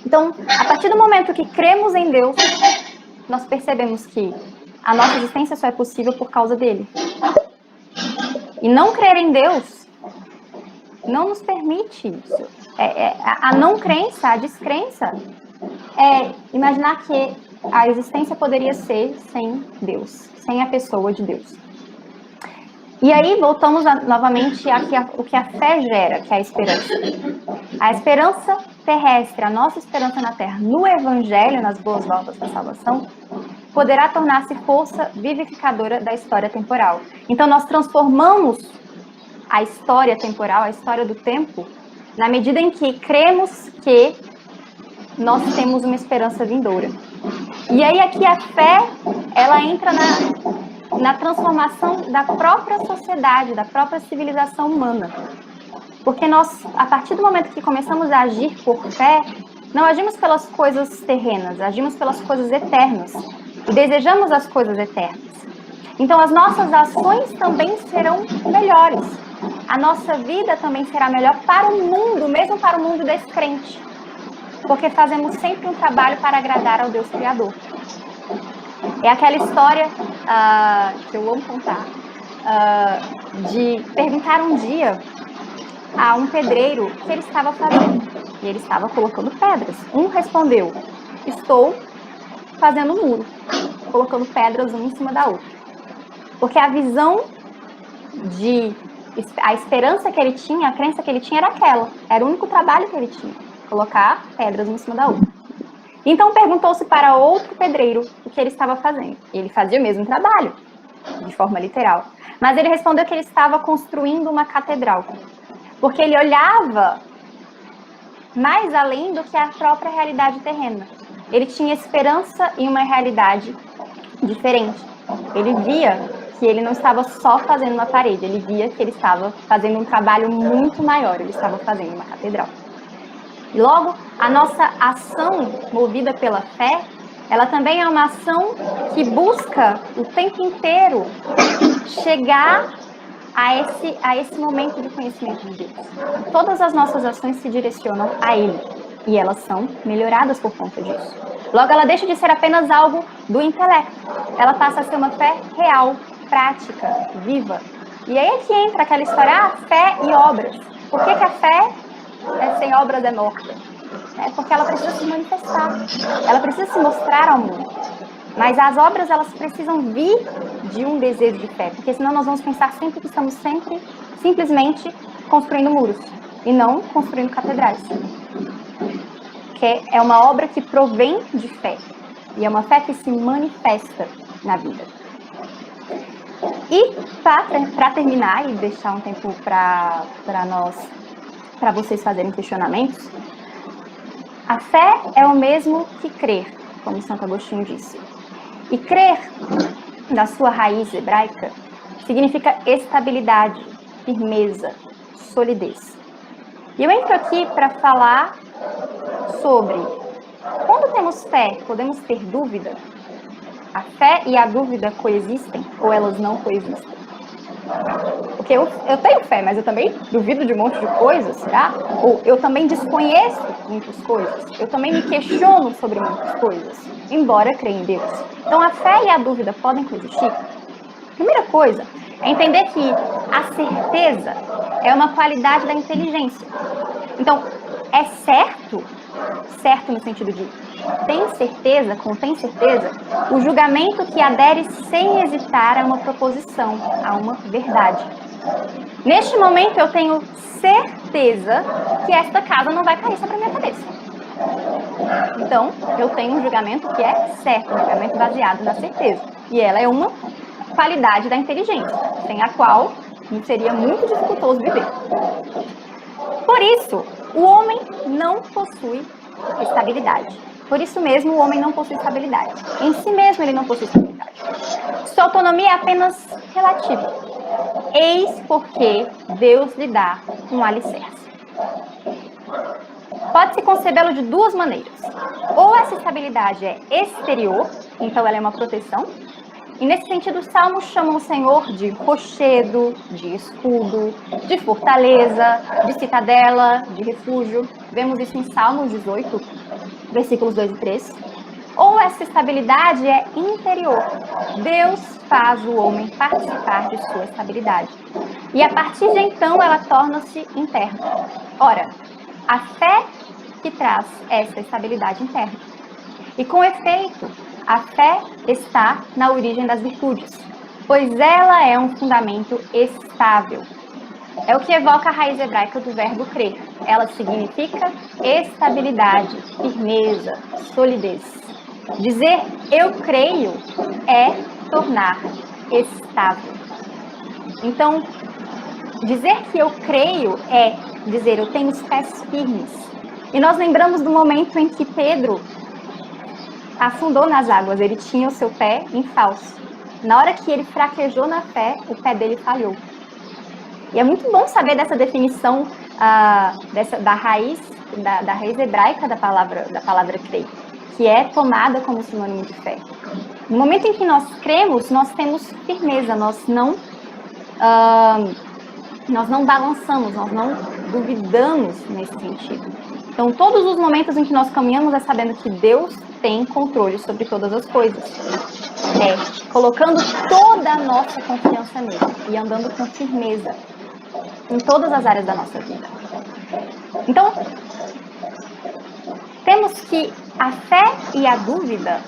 Então, a partir do momento que cremos em Deus, nós percebemos que a nossa existência só é possível por causa dele. E não crer em Deus não nos permite isso. A não crença, a descrença, é imaginar que a existência poderia ser sem Deus, sem a pessoa de Deus. E aí voltamos novamente o que a fé gera, que é a esperança. A esperança terrestre, a nossa esperança na Terra, no Evangelho, nas boas novas da salvação, poderá tornar-se força vivificadora da história temporal. Então, nós transformamos a história temporal, a história do tempo, na medida em que cremos que nós temos uma esperança vindoura. E aí, aqui a fé, ela entra na transformação da própria sociedade, da própria civilização humana. Porque nós, a partir do momento que começamos a agir por fé, não agimos pelas coisas terrenas, agimos pelas coisas eternas. E desejamos as coisas eternas. Então, as nossas ações também serão melhores. A nossa vida também será melhor para o mundo, mesmo para o mundo descrente. Porque fazemos sempre um trabalho para agradar ao Deus Criador. É aquela história que eu amo contar, de perguntar um dia a um pedreiro o que ele estava fazendo. E ele estava colocando pedras. Um respondeu, estou fazendo um muro, colocando pedras uma em cima da outra. Porque a visão a esperança que ele tinha, a crença que ele tinha era aquela. Era o único trabalho que ele tinha, colocar pedras uma em cima da outra. Então perguntou-se para outro pedreiro o que ele estava fazendo. Ele fazia o mesmo trabalho, de forma literal. Mas ele respondeu que ele estava construindo uma catedral. Porque ele olhava mais além do que a própria realidade terrena. Ele tinha esperança em uma realidade diferente. Ele via que ele não estava só fazendo uma parede, ele via que ele estava fazendo um trabalho muito maior, ele estava fazendo uma catedral. E logo, a nossa ação movida pela fé, ela também é uma ação que busca o tempo inteiro chegar a esse momento de conhecimento de Deus. Todas as nossas ações se direcionam a Ele, e elas são melhoradas por conta disso. Logo, ela deixa de ser apenas algo do intelecto. Ela passa a ser uma fé real, prática, viva. E aí é que entra aquela história, fé e obras. Por que a fé sem obras é morta? Porque ela precisa se manifestar. Ela precisa se mostrar ao mundo. Mas as obras, elas precisam vir de um desejo de fé. Porque senão nós vamos pensar sempre que estamos simplesmente construindo muros. E não construindo catedrais. Que é uma obra que provém de fé. E é uma fé que se manifesta na vida. E para terminar e deixar um tempo para vocês fazerem questionamentos, a fé é o mesmo que crer, como Santo Agostinho disse. E crer, na sua raiz hebraica, significa estabilidade, firmeza, solidez. E eu entro aqui para falar sobre quando temos fé, podemos ter dúvida? A fé e a dúvida coexistem ou elas não coexistem? Porque eu tenho fé, mas eu também duvido de um monte de coisas, será? Ou eu também desconheço muitas coisas. Eu também me questiono sobre muitas coisas, embora creia em Deus. Então, a fé e a dúvida podem coexistir? Primeira coisa é entender que a certeza é uma qualidade da inteligência. Então, é certo no sentido de contém certeza, o julgamento que adere sem hesitar a uma proposição, a uma verdade. Neste momento, eu tenho certeza que esta casa não vai cair sobre a minha cabeça. Então, eu tenho um julgamento que é certo, um julgamento baseado na certeza. E ela é uma qualidade da inteligência, sem a qual seria muito dificultoso viver. Por isso, o homem não possui estabilidade. Por isso mesmo, o homem não possui estabilidade. Em si mesmo, ele não possui estabilidade. Sua autonomia é apenas relativa. Eis porque Deus lhe dá um alicerce. Pode-se concebê-lo de duas maneiras. Ou essa estabilidade é exterior, então ela é uma proteção. E nesse sentido, os salmos chamam o Senhor de rochedo, de escudo, de fortaleza, de citadela, de refúgio. Vemos isso em Salmos 18, versículos 2 e 3. Ou essa estabilidade é interior. Deus faz o homem participar de sua estabilidade. E a partir de então, ela torna-se interna. Ora, a fé que traz essa estabilidade interna. E com efeito, a fé está na origem das virtudes, pois ela é um fundamento estável. É o que evoca a raiz hebraica do verbo crer. Ela significa estabilidade, firmeza, solidez. Dizer eu creio é tornar estável. Então, dizer que eu creio é dizer eu tenho os pés firmes. E nós lembramos do momento em que Pedro afundou nas águas, ele tinha o seu pé em falso. Na hora que ele fraquejou na fé, o pé dele falhou. E é muito bom saber dessa definição da raiz hebraica da palavra crer, que é tomada como sinônimo de fé. No momento em que nós cremos, nós temos firmeza, nós não balançamos, nós não duvidamos nesse sentido. Então, todos os momentos em que nós caminhamos é sabendo que Deus tem controle sobre todas as coisas. Colocando toda a nossa confiança nele e andando com firmeza em todas as áreas da nossa vida. Então, temos que a fé e a dúvida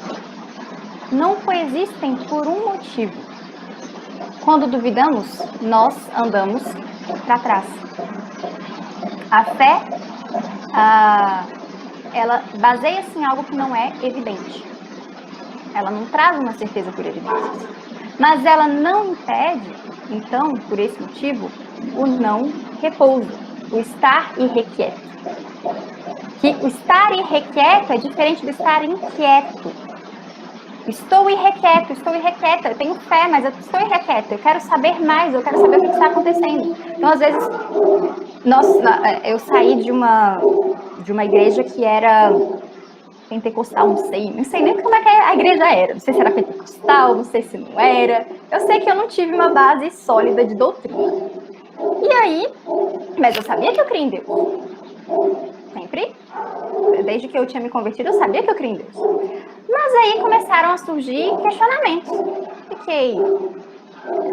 não coexistem por um motivo. Quando duvidamos, nós andamos para trás. A fé ela baseia-se em algo que não é evidente. Ela não traz uma certeza por evidências. Mas ela não impede, então, por esse motivo, o não repouso, o estar irrequieto. Que o estar irrequieto é diferente do estar inquieto. Estou irrequieta, eu tenho fé, mas eu estou irrequieta, eu quero saber mais, eu quero saber o que está acontecendo. Então, às vezes, eu saí de uma igreja que era pentecostal, não sei nem como é que a igreja era, não sei se era pentecostal, não sei se não era, eu sei que eu não tive uma base sólida de doutrina. E aí, mas eu sabia que eu cria em Deus, sempre, desde que eu tinha me convertido, eu sabia que eu cria em Deus. Mas aí começaram a surgir questionamentos.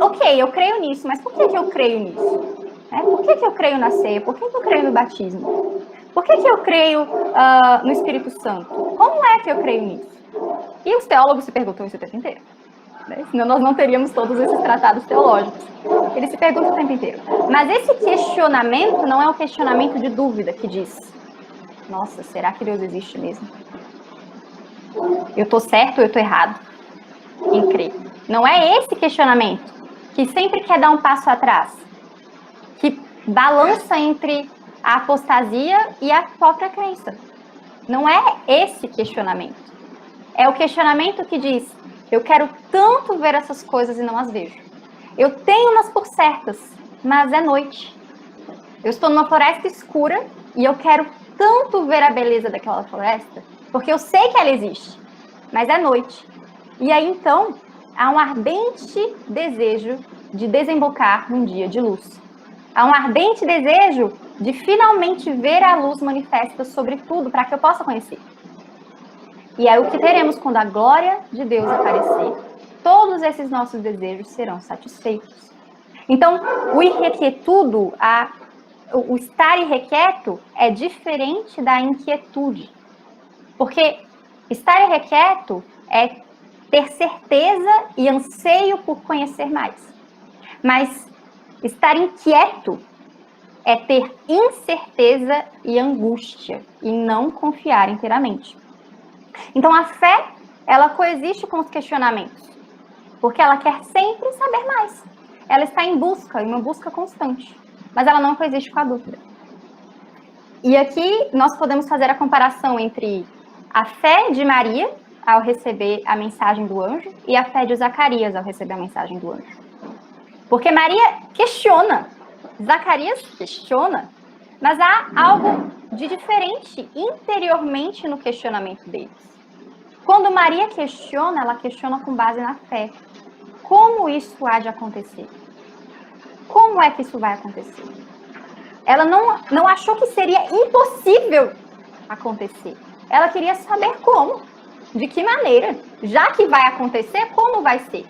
Ok, eu creio nisso, mas por que eu creio nisso? Por que eu creio na ceia? Por que eu creio no batismo? Por que eu creio no Espírito Santo? Como é que eu creio nisso? E os teólogos se perguntam isso o tempo inteiro. Né? Senão nós não teríamos todos esses tratados teológicos. Eles se perguntam o tempo inteiro. Mas esse questionamento não é um questionamento de dúvida que diz: nossa, será que Deus existe mesmo? Eu estou certo ou eu estou errado em crer? Não é esse questionamento que sempre quer dar um passo atrás, que balança entre a apostasia e a própria crença. Não é esse questionamento. É o questionamento que diz: eu quero tanto ver essas coisas e não as vejo. Eu tenho-nas por certas, mas é noite. Eu estou numa floresta escura e eu quero tanto ver a beleza daquela floresta, porque eu sei que ela existe, mas é noite. E aí, então, há um ardente desejo de desembocar num dia de luz. Há um ardente desejo de finalmente ver a luz manifesta sobre tudo, para que eu possa conhecer. E é o que teremos quando a glória de Deus aparecer. Todos esses nossos desejos serão satisfeitos. Então, o irrequietudo, o estar irrequieto é diferente da inquietude. Porque estar irrequieto é ter certeza e anseio por conhecer mais. Mas estar inquieto é ter incerteza e angústia e não confiar inteiramente. Então, a fé, ela coexiste com os questionamentos, porque ela quer sempre saber mais. Ela está em busca, em uma busca constante, mas ela não coexiste com a dúvida. E aqui nós podemos fazer a comparação entre a fé de Maria ao receber a mensagem do anjo e a fé de Zacarias ao receber a mensagem do anjo. Porque Maria questiona, Zacarias questiona, mas há algo de diferente interiormente no questionamento deles. Quando Maria questiona, ela questiona com base na fé. Como isso há de acontecer? Como é que isso vai acontecer? Ela não achou que seria impossível acontecer. Ela queria saber como, de que maneira. Já que vai acontecer, como vai ser?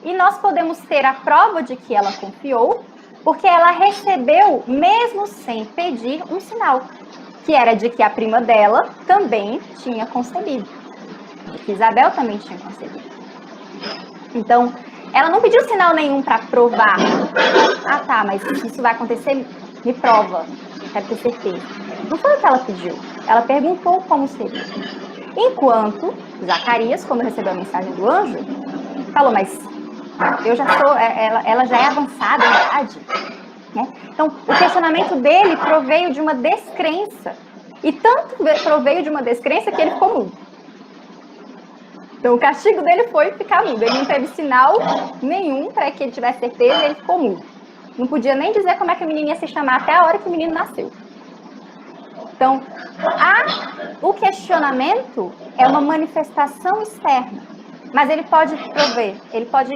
E nós podemos ter a prova de que ela confiou, porque ela recebeu, mesmo sem pedir, um sinal, que era de que a prima dela também tinha concebido, de que Isabel também tinha concebido. Então, ela não pediu sinal nenhum para provar. Ah, tá, mas se isso vai acontecer, me prova, quero ter certeza. Não foi o que ela pediu, ela perguntou como seria. Enquanto Zacarias, quando recebeu a mensagem do anjo, falou, mas eu já sou, ela já é avançada em idade, né? Então, o questionamento dele proveio de uma descrença. E tanto proveio de uma descrença que ele ficou mudo. Então, o castigo dele foi ficar mudo. Ele não teve sinal nenhum para que ele tivesse certeza e ele ficou mudo. Não podia nem dizer como é que a menina ia se chamar até a hora que o menino nasceu. Então, o questionamento é uma manifestação externa, mas ele pode prover, ele pode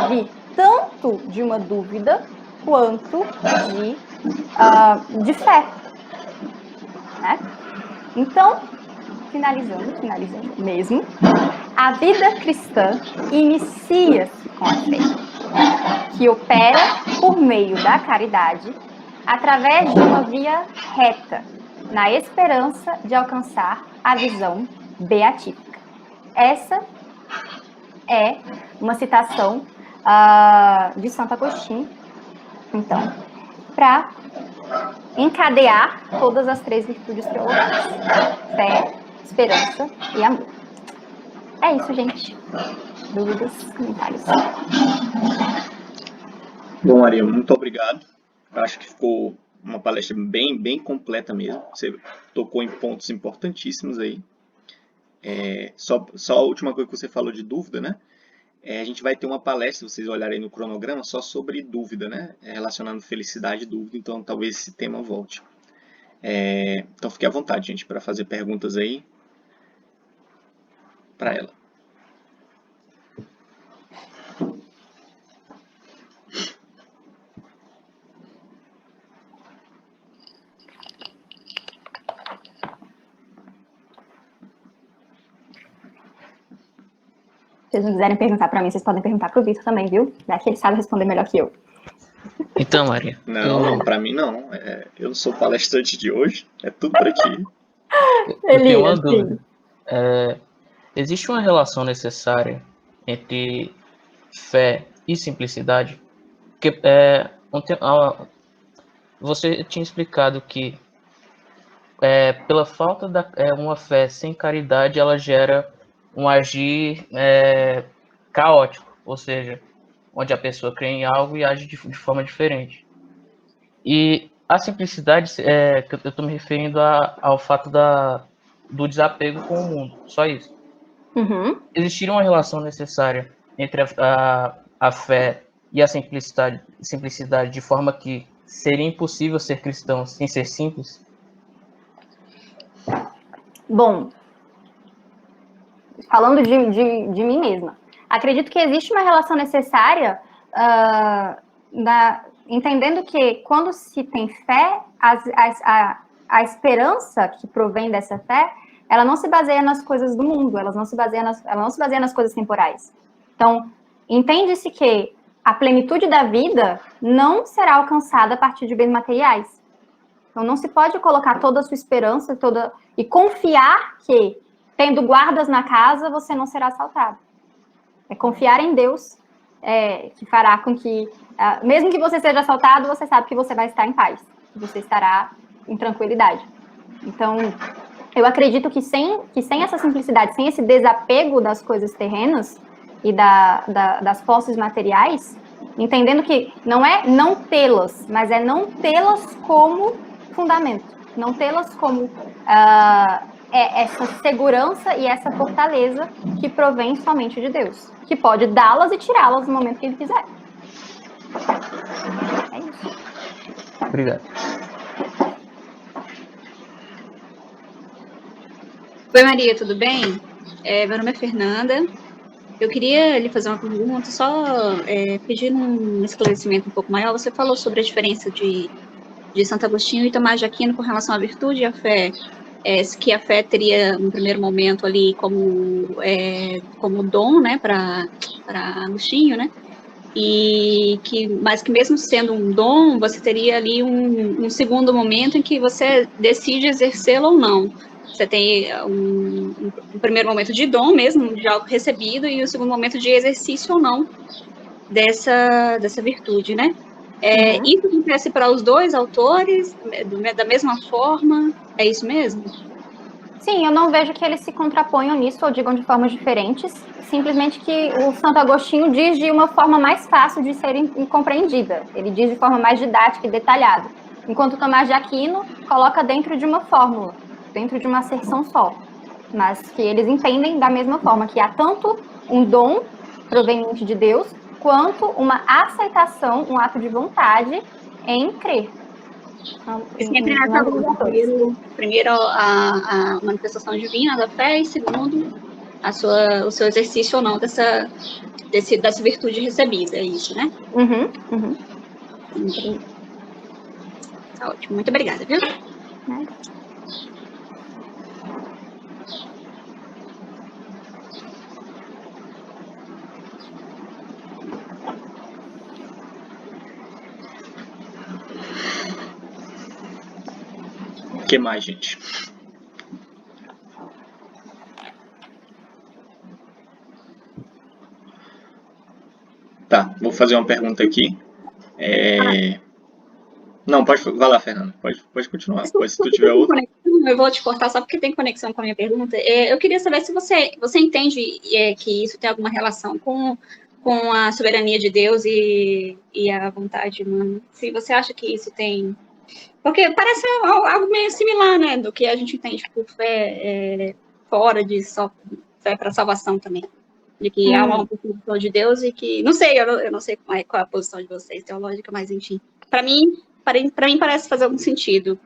vir tanto de uma dúvida quanto de fé. Né? Então, finalizando mesmo, a vida cristã inicia-se com a fé, que opera por meio da caridade, através de uma via reta, na esperança de alcançar a visão beatífica. Essa é uma citação de Santo Agostinho. Então, para encadear todas as 3 virtudes teologais: fé, esperança e amor. É isso, gente. Dúvidas, comentários? Bom, Maria, muito obrigado. Acho que ficou uma palestra bem completa mesmo. Você tocou em pontos importantíssimos aí. Só a última coisa que você falou de dúvida, né? A gente vai ter uma palestra, se vocês olharem no cronograma, só sobre dúvida, né? Relacionando felicidade e dúvida, então talvez esse tema volte. Então fique à vontade, gente, para fazer perguntas aí para ela. Se vocês não quiserem perguntar para mim, vocês podem perguntar para o Vitor também, viu? Daqui ele sabe responder melhor que eu. Então, Maria. Não, para mim não. Eu sou palestrante de hoje, é tudo para ti. Eu tenho uma dúvida. Existe uma relação necessária entre fé e simplicidade? Porque você tinha explicado que pela falta da uma fé sem caridade, ela gera um agir caótico, ou seja, onde a pessoa crê em algo e age de forma diferente. E a simplicidade, que eu estou me referindo ao fato do desapego com o mundo, só isso. Uhum. Existiria uma relação necessária entre a fé e a simplicidade, de forma que seria impossível ser cristão sem ser simples? Bom, falando de mim mesma, acredito que existe uma relação necessária, entendendo que quando se tem fé, a esperança que provém dessa fé, ela não se baseia nas coisas do mundo, ela não se baseia nas coisas temporais. Então, entende-se que a plenitude da vida não será alcançada a partir de bens materiais. Então, não se pode colocar toda a sua esperança e confiar que, tendo guardas na casa, você não será assaltado. É confiar em Deus, que fará com que, mesmo que você seja assaltado, você sabe que você vai estar em paz, que você estará em tranquilidade. Então, eu acredito que sem essa simplicidade, sem esse desapego das coisas terrenas e das posses materiais, entendendo que não é não tê-las, mas é não tê-las como fundamento, não tê-las como essa segurança e essa fortaleza que provém somente de Deus, que pode dá-las e tirá-las no momento que Ele quiser. É isso. Obrigado. Oi, Maria, tudo bem? Meu nome é Fernanda. Eu queria lhe fazer uma pergunta, só pedindo um esclarecimento um pouco maior. Você falou sobre a diferença de Santo Agostinho e Tomás de Aquino com relação à virtude e à fé, que a fé teria, no primeiro momento, ali como dom, né, para Agostinho, né? Mas que mesmo sendo um dom, você teria ali um segundo momento em que você decide exercê-lo ou não. Você tem um primeiro momento de dom mesmo, de algo recebido, e o segundo momento de exercício ou não dessa virtude, né? Isso acontece para os dois autores, da mesma forma? É isso mesmo? Sim, eu não vejo que eles se contraponham nisso ou digam de formas diferentes, simplesmente que o Santo Agostinho diz de uma forma mais fácil de ser compreendida. Ele diz de forma mais didática e detalhada, enquanto Tomás de Aquino coloca dentro de uma fórmula, dentro de uma asserção só, mas que eles entendem da mesma forma, que há tanto um dom proveniente de Deus, quanto uma aceitação, um ato de vontade em crer. Sempre nessa ordem. Primeiro a manifestação divina da fé e segundo o seu exercício ou não dessa virtude recebida, é isso, né? Tá ótimo, muito obrigada, viu? O que mais, gente? Tá, vou fazer uma pergunta aqui. Não, vai lá, Fernanda. Pode continuar. Pois, se tu tiver Tem outro. conexão, eu vou te cortar só porque tem conexão com a minha pergunta. Eu queria saber se você entende que isso tem alguma relação com a soberania de Deus e a vontade humana. Se você acha que isso tem... Porque parece algo meio similar, né? Do que a gente entende por fé fora de só fé para salvação também. De que há uma posição de Deus e que... Não sei, eu não sei qual é a posição de vocês teológica, mas enfim. Para mim parece fazer algum sentido.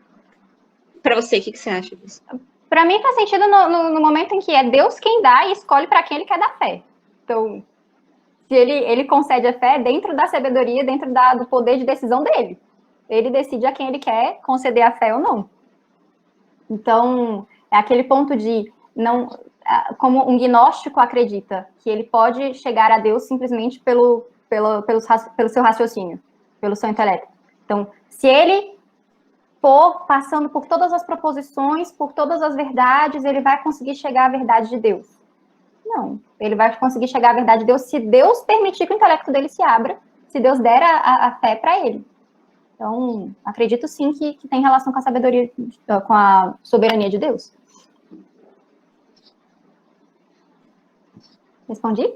Para você, o que você acha disso? Para mim faz sentido no momento em que é Deus quem dá e escolhe para quem ele quer dar fé. Então, se ele concede a fé dentro da sabedoria, dentro do poder de decisão dele. Ele decide a quem ele quer conceder a fé ou não. Então, é aquele ponto de não, como um gnóstico acredita que ele pode chegar a Deus simplesmente pelo seu raciocínio, pelo seu intelecto. Então, se ele for passando por todas as proposições, por todas as verdades, ele vai conseguir chegar à verdade de Deus. Não, ele vai conseguir chegar à verdade de Deus se Deus permitir que o intelecto dele se abra, se Deus der a fé para ele. Então, acredito sim que tem relação com a sabedoria, com a soberania de Deus. Respondi?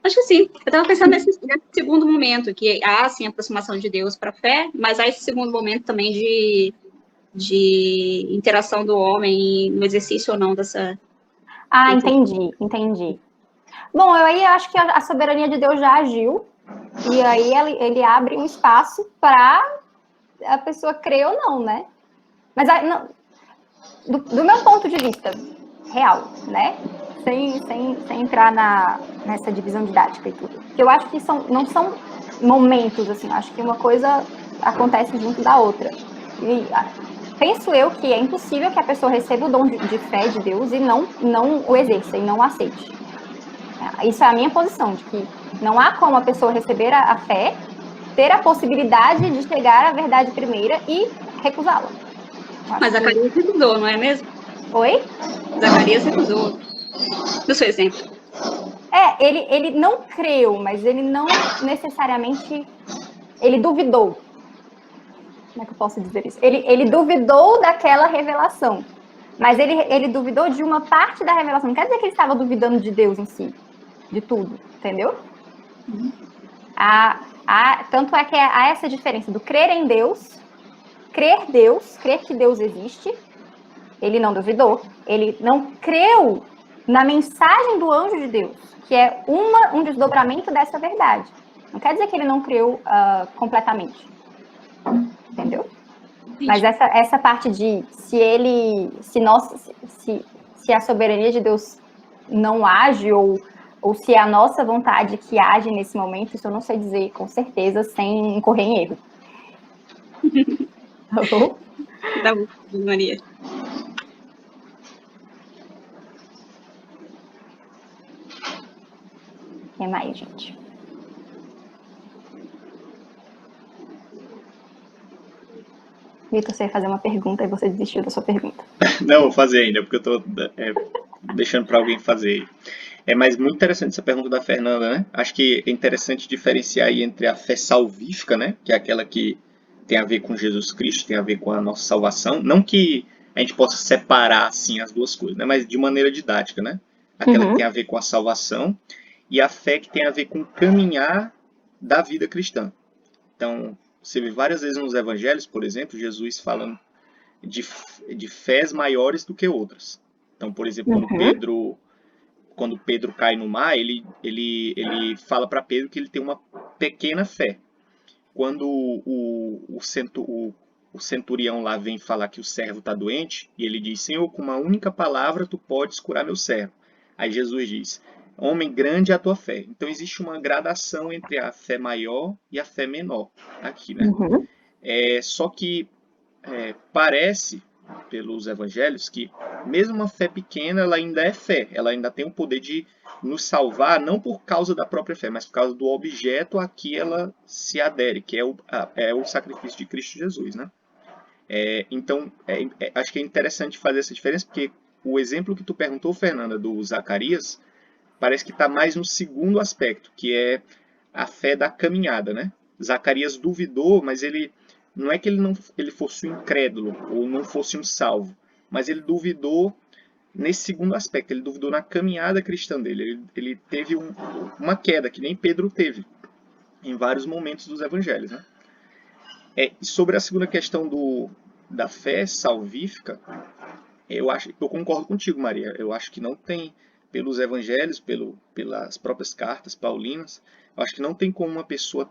Acho que sim. Eu estava pensando nesse segundo momento, que há, sim, a aproximação de Deus para a fé, mas há esse segundo momento também de interação do homem no exercício ou não dessa... Entendi. Bom, eu aí acho que a soberania de Deus já agiu, e aí ele abre um espaço para a pessoa crer ou não, né? Mas do meu ponto de vista real, né? Sem entrar nessa divisão didática e tudo. Porque eu acho que não são momentos, assim, eu acho que uma coisa acontece junto da outra. E penso eu que é impossível que a pessoa receba o dom de fé de Deus e não o exerça, e não o aceite. Isso é a minha posição, de que não há como a pessoa receber a fé, ter a possibilidade de chegar à verdade primeira e recusá-la. Mas Zacarias recusou, não é mesmo? Oi? Zacarias recusou, no seu exemplo. Ele não creu, mas ele não necessariamente... Ele duvidou. Como é que eu posso dizer isso? Ele duvidou daquela revelação. Mas ele duvidou de uma parte da revelação. Não quer dizer que ele estava duvidando de Deus em si. De tudo, entendeu? Tanto é que há essa diferença do crer em Deus, crer que Deus existe. Ele não duvidou. Ele não creu na mensagem do anjo de Deus, que é um desdobramento dessa verdade. Não quer dizer que ele não creu completamente. Entendeu? Entendi. Mas essa parte de se a soberania de Deus não age ou se é a nossa vontade que age nesse momento, isso eu não sei dizer com certeza, sem incorrer em erro. Tá bom? Tá bom, Maria. O que mais, gente? Vitor, você ia fazer uma pergunta e você desistiu da sua pergunta. Não, vou fazer ainda, porque eu tô deixando para alguém fazer. Mas muito interessante essa pergunta da Fernanda, né? Acho que é interessante diferenciar aí entre a fé salvífica, né? Que é aquela que tem a ver com Jesus Cristo, tem a ver com a nossa salvação. Não que a gente possa separar, assim, as duas coisas, né? Mas de maneira didática, né? Aquela que tem a ver com a salvação e a fé que tem a ver com o caminhar da vida cristã. Então, você vê várias vezes nos evangelhos, por exemplo, Jesus falando de fés maiores do que outras. Então, por exemplo, quando Pedro cai no mar, ele fala para Pedro que ele tem uma pequena fé. Quando o centurião lá vem falar que o servo está doente, e ele diz, Senhor, com uma única palavra tu podes curar meu servo. Aí Jesus diz, homem, grande é a tua fé. Então existe uma gradação entre a fé maior e a fé menor aqui, né? Só que parece, pelos evangelhos, que mesmo uma fé pequena, ela ainda é fé. Ela ainda tem o poder de nos salvar, não por causa da própria fé, mas por causa do objeto a que ela se adere, que é o sacrifício de Cristo Jesus, né? Então, acho que é interessante fazer essa diferença, porque o exemplo que tu perguntou, Fernanda, do Zacarias, parece que está mais no segundo aspecto, que é a fé da caminhada, né? Zacarias duvidou, mas ele não é que ele fosse um incrédulo ou não fosse um salvo, mas ele duvidou nesse segundo aspecto, ele duvidou na caminhada cristã dele. Ele teve uma queda, que nem Pedro teve, em vários momentos dos evangelhos. Né? E sobre a segunda questão da fé salvífica, eu concordo contigo, Maria. Eu acho que não tem, pelos evangelhos, pelas próprias cartas paulinas, eu acho que não tem como uma pessoa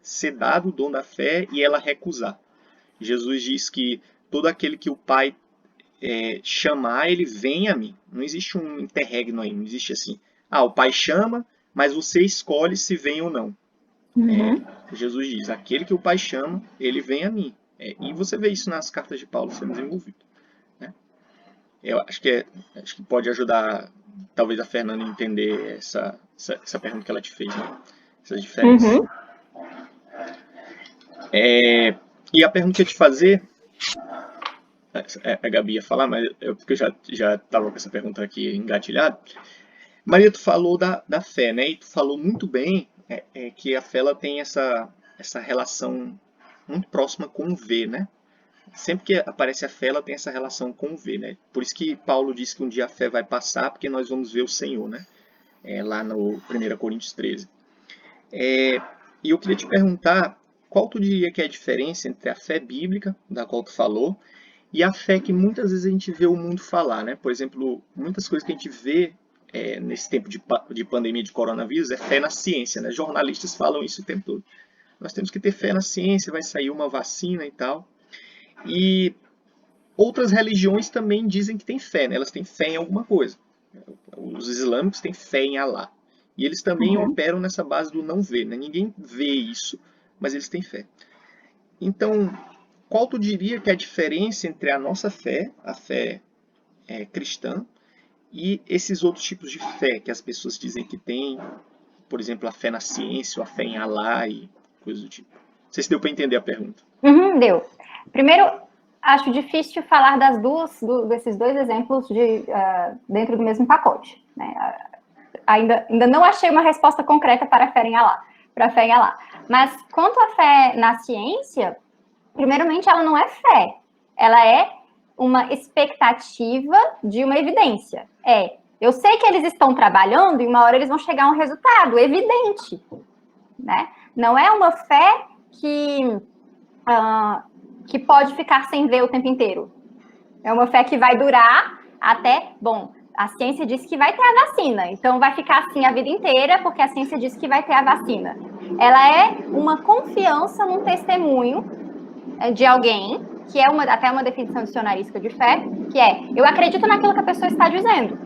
ser dado o dom da fé e ela recusar. Jesus diz que todo aquele que o Pai chamar, ele vem a mim. Não existe um interregno aí, não existe assim. O Pai chama, mas você escolhe se vem ou não. Jesus diz, aquele que o Pai chama, ele vem a mim. E você vê isso nas cartas de Paulo sendo desenvolvido. Né? Eu acho que pode ajudar, talvez, a Fernanda a entender essa pergunta que ela te fez, né? Essas diferenças. E a pergunta que eu ia te fazer, a Gabi ia falar, mas porque eu já estava com essa pergunta aqui engatilhada. Maria, tu falou da fé, né? E tu falou muito bem que a fé ela tem essa relação muito próxima com o ver, né? Sempre que aparece a fé, ela tem essa relação com o ver, né? Por isso que Paulo diz que um dia a fé vai passar, porque nós vamos ver o Senhor, né? Lá no 1 Coríntios 13. E eu queria te perguntar, qual tu diria que é a diferença entre a fé bíblica, da qual tu falou, e a fé que muitas vezes a gente vê o mundo falar, né? Por exemplo, muitas coisas que a gente vê nesse tempo de pandemia de coronavírus é fé na ciência, né? Jornalistas falam isso o tempo todo. Nós temos que ter fé na ciência, vai sair uma vacina e tal. E outras religiões também dizem que têm fé, né? Elas têm fé em alguma coisa. Os islâmicos têm fé em Alá. E eles também operam nessa base do não ver, né? Ninguém vê isso, mas eles têm fé. Então, qual tu diria que é a diferença entre a nossa fé, a fé cristã, e esses outros tipos de fé que as pessoas dizem que têm, por exemplo, a fé na ciência, ou a fé em Alá e coisas do tipo? Não sei se deu para entender a pergunta. Deu. Primeiro, acho difícil falar desses dois exemplos dentro do mesmo pacote. Né? Ainda não achei uma resposta concreta para a fé em Alá. Mas quanto à fé na ciência, primeiramente, ela não é fé. Ela é uma expectativa de uma evidência. Eu sei que eles estão trabalhando e uma hora eles vão chegar a um resultado evidente. Né? Não é uma fé que pode ficar sem ver o tempo inteiro. É uma fé que vai durar até... Bom, a ciência diz que vai ter a vacina, então vai ficar assim a vida inteira, porque a ciência diz que vai ter a vacina. Ela é uma confiança num testemunho de alguém, que é até uma definição dicionarística de fé, que eu acredito naquilo que a pessoa está dizendo,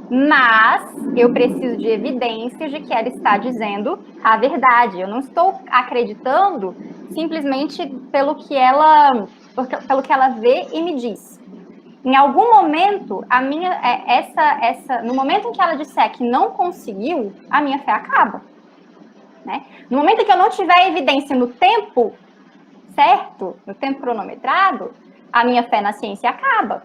mas eu preciso de evidências de que ela está dizendo a verdade. Eu não estou acreditando simplesmente pelo que ela vê e me diz. Em algum momento, no momento em que ela disser que não conseguiu, a minha fé acaba. Né? No momento em que eu não tiver evidência no tempo certo, no tempo cronometrado, a minha fé na ciência acaba.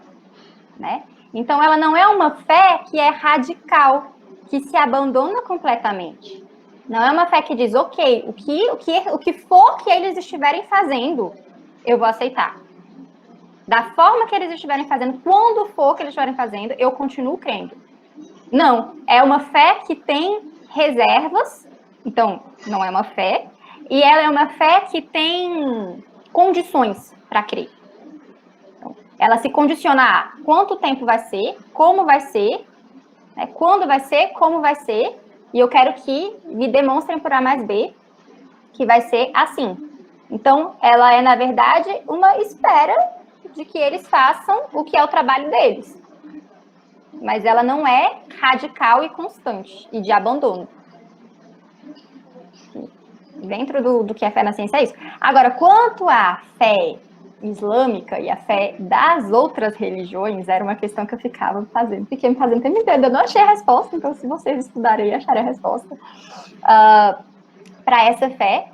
Né? Então, ela não é uma fé que é radical, que se abandona completamente. Não é uma fé que diz, ok, o que for que eles estiverem fazendo, eu vou aceitar. Da forma que eles estiverem fazendo, quando for que eles estiverem fazendo, eu continuo crendo. Não, é uma fé que tem reservas, então não é uma fé, e ela é uma fé que tem condições para crer. Então, ela se condiciona a quanto tempo vai ser, como vai ser, né, quando vai ser, como vai ser, e eu quero que me demonstrem por A mais B que vai ser assim. Então, ela é, na verdade, uma espera de que eles façam o que é o trabalho deles. Mas ela não é radical e constante, e de abandono. Dentro do que é fé na ciência é isso. Agora, quanto à fé islâmica e a fé das outras religiões, era uma questão que eu fiquei me fazendo tempo inteiro. Eu não achei a resposta, então se vocês estudarem, acharem a resposta para essa fé.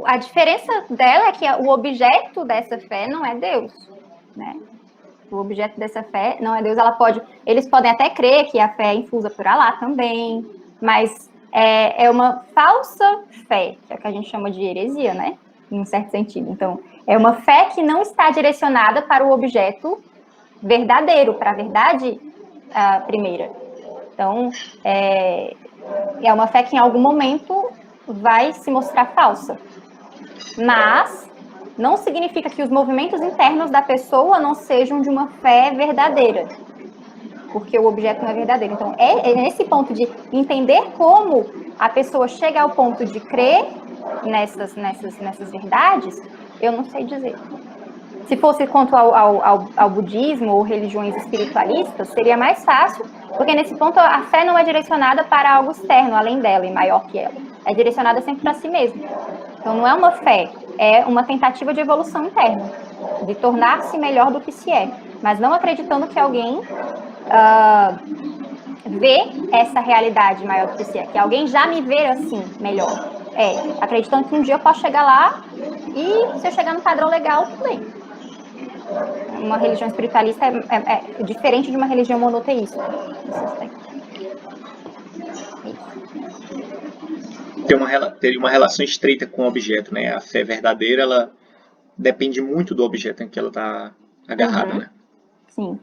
A diferença dela é que o objeto dessa fé não é Deus, né? O objeto dessa fé não é Deus. Eles podem até crer que a fé é infusa por Alá também, mas é uma falsa fé, que é o que a gente chama de heresia, né? em um certo sentido. Então, é uma fé que não está direcionada para o objeto verdadeiro, para a verdade primeira. Então, é uma fé que em algum momento vai se mostrar falsa. Mas não significa que os movimentos internos da pessoa não sejam de uma fé verdadeira, porque o objeto não é verdadeiro. Então, é nesse ponto de entender como a pessoa chega ao ponto de crer nessas verdades, eu não sei dizer. Se fosse quanto ao budismo ou religiões espiritualistas, seria mais fácil, porque nesse ponto a fé não é direcionada para algo externo, além dela e maior que ela. É direcionada sempre para si mesma. Então, não é uma fé, é uma tentativa de evolução interna, de tornar-se melhor do que se é, mas não acreditando que alguém vê essa realidade maior do que se é, que alguém já me vê assim, melhor. Acreditando que um dia eu posso chegar lá e se eu chegar no padrão legal, tudo bem. Uma religião espiritualista é diferente de uma religião monoteísta, nesse aspecto. Teria uma relação estreita com o objeto, né? A fé verdadeira, ela depende muito do objeto em que ela está agarrada, né? Sim,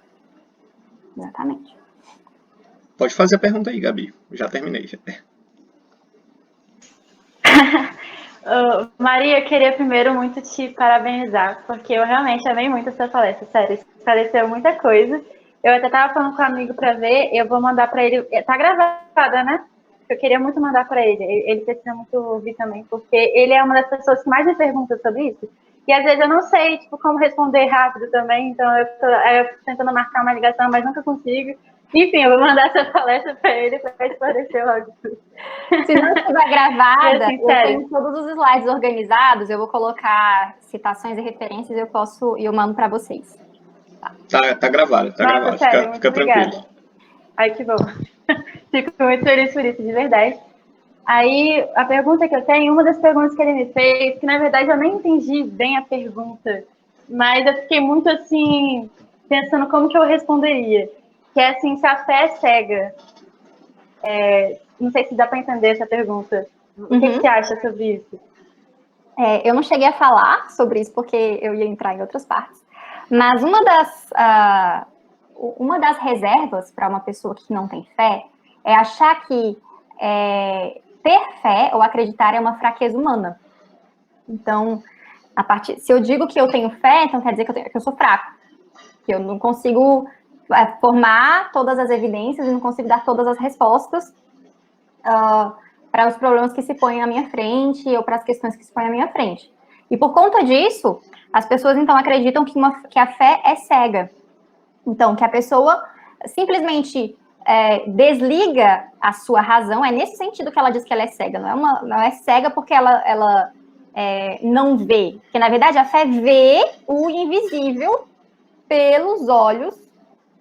exatamente. Pode fazer a pergunta aí, Gabi. Já terminei. Maria, eu queria primeiro muito te parabenizar, porque eu realmente amei muito a sua palestra, sério, esclareceu muita coisa. Eu até estava falando com um amigo para ver, eu vou mandar para ele, tá gravada, né? Eu queria muito mandar para ele precisa muito ouvir também, porque ele é uma das pessoas que mais me pergunta sobre isso, e às vezes eu não sei, tipo, como responder rápido também, então eu fico tentando marcar uma ligação, mas nunca consigo. Enfim, eu vou mandar essa palestra para ele para esclarecer logo tudo. Se não estiver gravada, assim, eu tenho todos os slides organizados, eu vou colocar citações e referências e eu mando para vocês. Tá gravado, tá gravado. Sério, fica tranquilo. Ai, que bom. Fico muito feliz por isso, de verdade. Aí, a pergunta que eu tenho, uma das perguntas que ele me fez, que na verdade eu nem entendi bem a pergunta, mas eu fiquei muito assim, pensando como que eu responderia. Que é assim, se a fé é cega. Não sei se dá para entender essa pergunta. O que você acha sobre isso? Eu não cheguei a falar sobre isso porque eu ia entrar em outras partes. Mas uma das reservas para uma pessoa que não tem fé é achar que ter fé ou acreditar é uma fraqueza humana. Então, se eu digo que eu tenho fé, então quer dizer que eu sou fraco, que eu não consigo formar todas as evidências e não consigo dar todas as respostas para os problemas que se põem à minha frente ou para as questões que se põem à minha frente. E por conta disso, as pessoas então acreditam que a fé é cega. Então, que a pessoa simplesmente desliga a sua razão, é nesse sentido que ela diz que ela é cega, não é cega porque ela não vê, porque na verdade a fé vê o invisível pelos olhos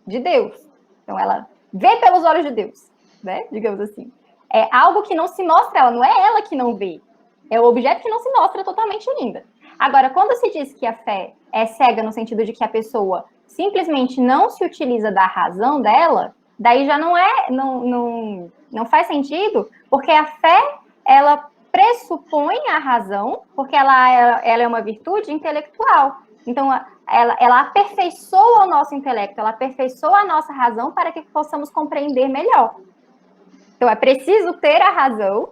de Deus. Então, ela vê pelos olhos de Deus, né? Digamos assim. É algo que não se mostra a ela, não é ela que não vê. É o objeto que não se mostra totalmente ainda. Agora, quando se diz que a fé é cega no sentido de que a pessoa simplesmente não se utiliza da razão dela, daí já não faz sentido, porque a fé, ela pressupõe a razão, porque ela é uma virtude intelectual. Então, ela aperfeiçoa o nosso intelecto, ela aperfeiçoa a nossa razão para que possamos compreender melhor. Então, é preciso ter a razão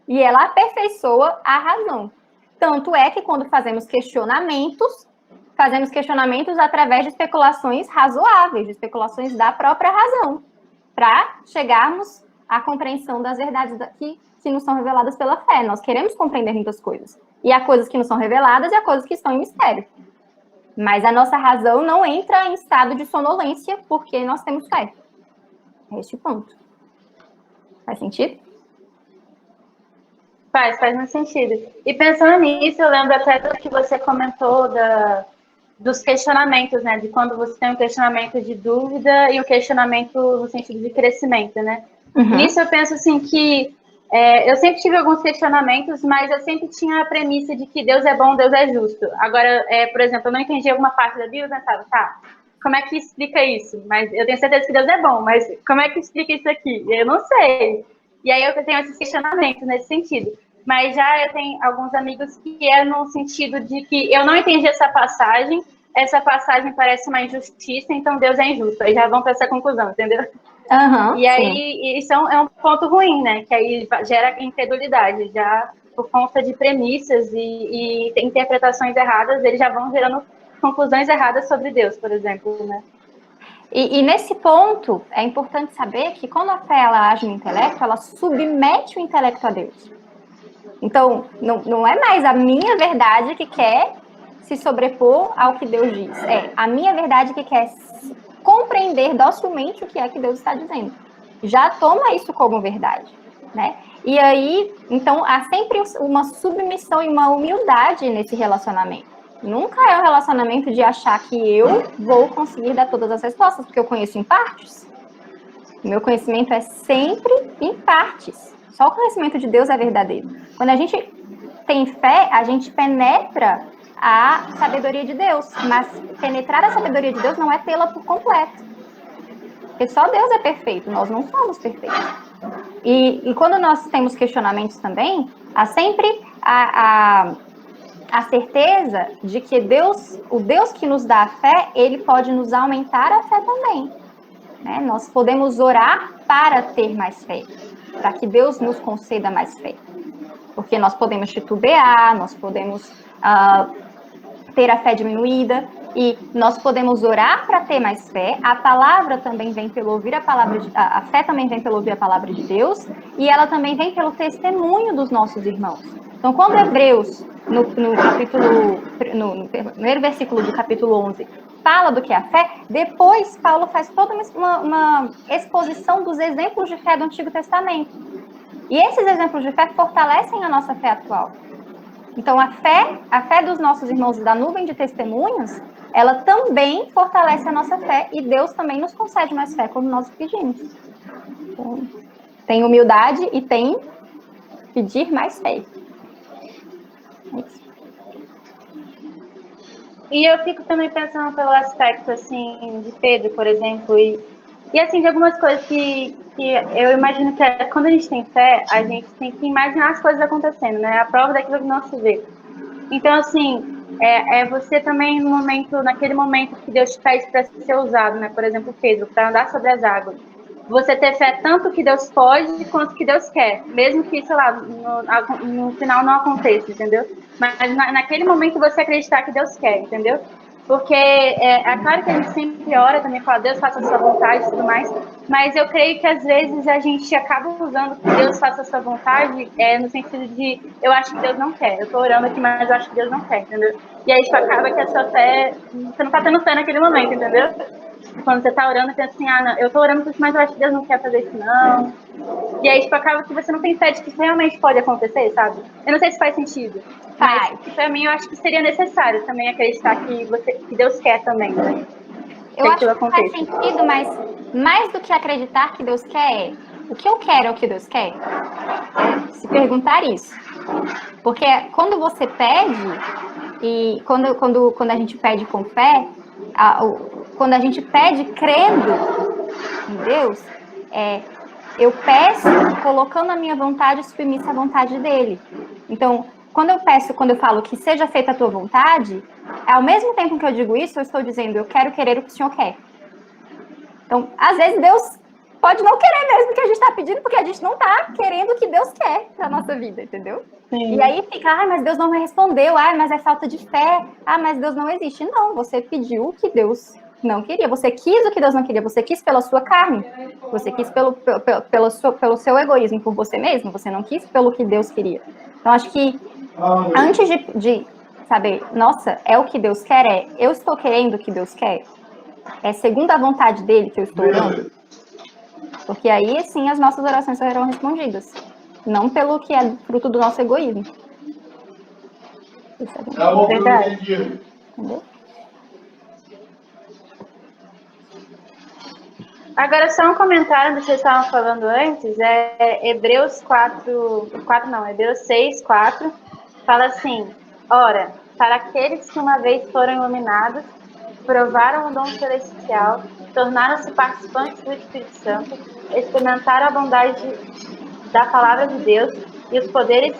e ela aperfeiçoa a razão. Tanto é que quando fazemos questionamentos através de especulações razoáveis, de especulações da própria razão, para chegarmos à compreensão das verdades que nos são reveladas pela fé. Nós queremos compreender muitas coisas. E há coisas que nos são reveladas e há coisas que estão em mistério. Mas a nossa razão não entra em estado de sonolência porque nós temos fé. É este ponto. Faz sentido? Faz muito sentido. E pensando nisso, eu lembro até do que você comentou dos questionamentos, né? De quando você tem um questionamento de dúvida e o questionamento no sentido de crescimento, né? Nisso eu penso assim que eu sempre tive alguns questionamentos, mas eu sempre tinha a premissa de que Deus é bom, Deus é justo. Agora, por exemplo, eu não entendi alguma parte da Bíblia, eu pensava, tá, como é que explica isso? Mas eu tenho certeza que Deus é bom, mas como é que explica isso aqui? Eu não sei. E aí eu tenho esses questionamentos nesse sentido. Mas já eu tenho alguns amigos que é no sentido de que eu não entendi essa passagem parece uma injustiça, então Deus é injusto. Aí já vão para essa conclusão, entendeu? E aí, isso é um ponto ruim, né? Que aí gera incredulidade, já por conta de premissas e interpretações erradas, eles já vão gerando conclusões erradas sobre Deus, por exemplo, né? E nesse ponto, é importante saber que quando a fé ela age no intelecto, ela submete o intelecto a Deus. Então, não é mais a minha verdade que quer se sobrepor ao que Deus diz. É a minha verdade que quer compreender docilmente o que é que Deus está dizendo. Já toma isso como verdade, né? E aí, então, há sempre uma submissão e uma humildade nesse relacionamento. Nunca é um relacionamento de achar que eu vou conseguir dar todas as respostas, porque eu conheço em partes. O meu conhecimento é sempre em partes. Só o conhecimento de Deus é verdadeiro. Quando a gente tem fé, a gente penetra a sabedoria de Deus. Mas penetrar a sabedoria de Deus não é tê-la por completo. Porque só Deus é perfeito, nós não somos perfeitos. E quando nós temos questionamentos também, há sempre a certeza de que Deus, o Deus que nos dá a fé, ele pode nos aumentar a fé também. Né? Nós podemos orar para ter mais fé, para que Deus nos conceda mais fé. Porque nós podemos titubear, nós podemos ter a fé diminuída, e nós podemos orar para ter mais fé. A palavra também vem pelo ouvir a palavra a fé também vem pelo ouvir a palavra de Deus, e ela também vem pelo testemunho dos nossos irmãos. Então, quando Hebreus, no primeiro versículo do capítulo 11, fala do que é a fé, depois Paulo faz toda uma exposição dos exemplos de fé do Antigo Testamento. E esses exemplos de fé fortalecem a nossa fé atual. Então, a fé dos nossos irmãos da nuvem de testemunhos, ela também fortalece a nossa fé, e Deus também nos concede mais fé quando nós pedimos. Então, tem humildade e tem pedir mais fé. É isso. E eu fico também pensando pelo aspecto, assim, de Pedro, por exemplo, e assim, de algumas coisas que eu imagino que quando a gente tem fé, a gente tem que imaginar as coisas acontecendo, né? A prova daquilo que não se vê. Então, assim, você também naquele momento que Deus te pede para ser usado, né? Por exemplo, Pedro, para andar sobre as águas. Você ter fé tanto que Deus pode quanto que Deus quer, mesmo que, sei lá, no final não aconteça, entendeu? Mas naquele momento você acreditar que Deus quer, entendeu? Porque é claro que a gente sempre ora também, fala, Deus faça a sua vontade e tudo mais, mas eu creio que às vezes a gente acaba usando que Deus faça a sua vontade no sentido de, eu acho que Deus não quer, eu tô orando aqui, mas eu acho que Deus não quer, entendeu? E aí, tipo, acaba que a sua fé, você não tá tendo fé naquele momento, entendeu? Quando você tá orando, pensa assim, não, eu tô orando por isso, mas eu acho que Deus não quer fazer isso, não. E aí, tipo, acaba que você não tem fé de que isso realmente pode acontecer, sabe? Eu não sei se faz sentido. Mas, pra mim, eu acho que seria necessário também acreditar que Deus quer também, né? Eu acho que faz sentido, mas mais do que acreditar que Deus quer, o que eu quero é o que Deus quer? Se perguntar isso. Porque quando você pede, e quando a gente pede com fé, quando a gente pede crendo em Deus, eu peço colocando a minha vontade submissa à vontade dele. Então, quando eu falo que seja feita a tua vontade, ao mesmo tempo que eu digo isso, eu estou dizendo, eu quero querer o que o Senhor quer. Então, às vezes Deus pode não querer mesmo o que a gente está pedindo, porque a gente não está querendo o que Deus quer para a nossa vida, entendeu? Sim. E aí fica, mas Deus não me respondeu, mas é falta de fé, mas Deus não existe. Não, você pediu o que Deus não queria, você quis o que Deus não queria, você quis pela sua carne, você quis pelo seu egoísmo por você mesmo, você não quis pelo que Deus queria. Então, acho que antes de saber, nossa, é o que Deus quer, eu estou querendo o que Deus quer, é segundo a vontade dele que eu estou orando, porque aí sim as nossas orações serão respondidas, não pelo que é fruto do nosso egoísmo. Isso é verdade. Entendeu? Agora, só um comentário do que vocês estavam falando antes, Hebreus 6, 4, fala assim, ora, para aqueles que uma vez foram iluminados, provaram o dom celestial, tornaram-se participantes do Espírito Santo, experimentaram a bondade da palavra de Deus e os poderes